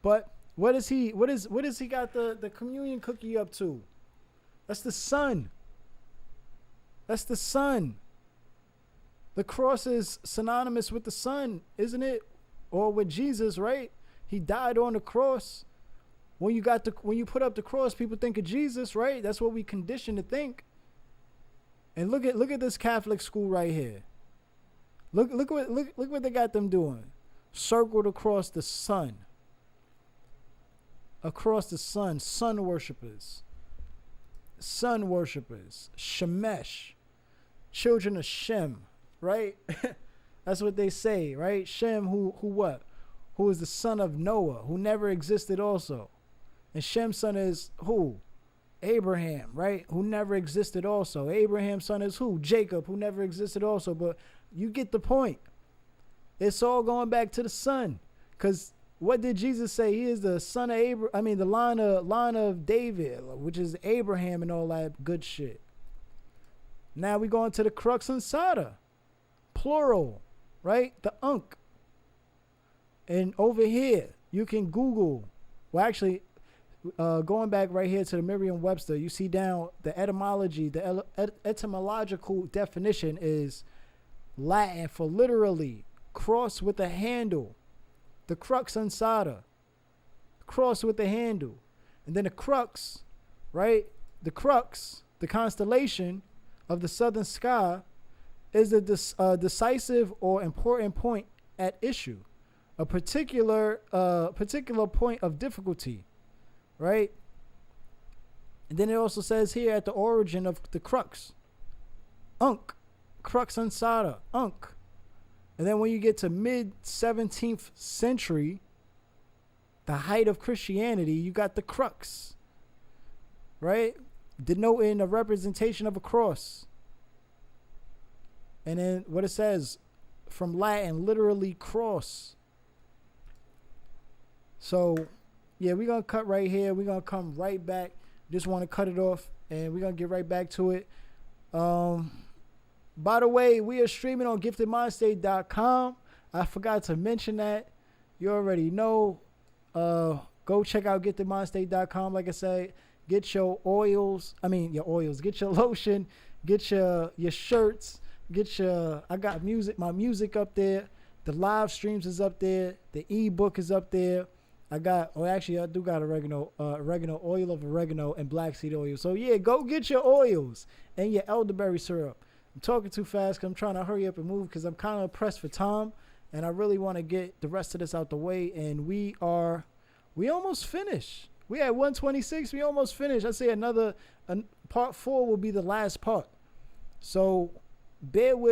But what is he got the communion cookie up to? That's the sun. That's the sun. The cross is synonymous with the sun, isn't it? Or with Jesus, right? He died on the cross. When you put up the cross, people think of Jesus, right? That's what we conditioned to think. And look at this Catholic school right here. Look what they got them doing. Circled across the sun. Across the sun. Sun worshippers. Sun worshippers. Shemesh. Children of Shem. Right? That's what they say, right? Shem who what? Who is the son of Noah, who never existed also. And Shem's son is who? Abraham, right? Who never existed also. Abraham's son is who? Jacob, who never existed also. But you get the point. It's all going back to the son. Because what did Jesus say? He is the son of the line of David, which is Abraham and all that good shit. Now we go into the crux ansata. Plural, right? The Ankh. And over here, you can Google. Well, actually, going back right here to the Merriam-Webster, you see down the etymology, the etymological definition is Latin for literally cross with a handle. The crux ansata. Cross with a handle. And then the crux, right? The crux, the constellation of the southern sky, is the decisive or important point at issue. A particular point of difficulty, right? And then it also says here at the origin of the crux, Ankh, crux ansata, Ankh. And then when you get to mid 17th century, the height of Christianity, you got the crux, right? Denoting a representation of a cross. And then what it says from Latin, literally cross. So, yeah, we're going to cut right here. We're going to come right back. Just want to cut it off, and we're going to get right back to it. By the way, we are streaming on giftedmindstate.com. I forgot to mention that. You already know. Go check out giftedmindstate.com. Like I said, get your oils. Your oils. Get your lotion. Get your shirts. I got my music up there. The live streams is up there. The ebook is up there. I do got oregano oil of oregano and black seed oil. So yeah, go get your oils and your elderberry syrup. I'm talking too fast because I'm trying to hurry up and move because I'm kind of pressed for time, and I really want to get the rest of this out the way. And we almost finished. We at 126. We almost finished. I say part 4 will be the last part. So bear with.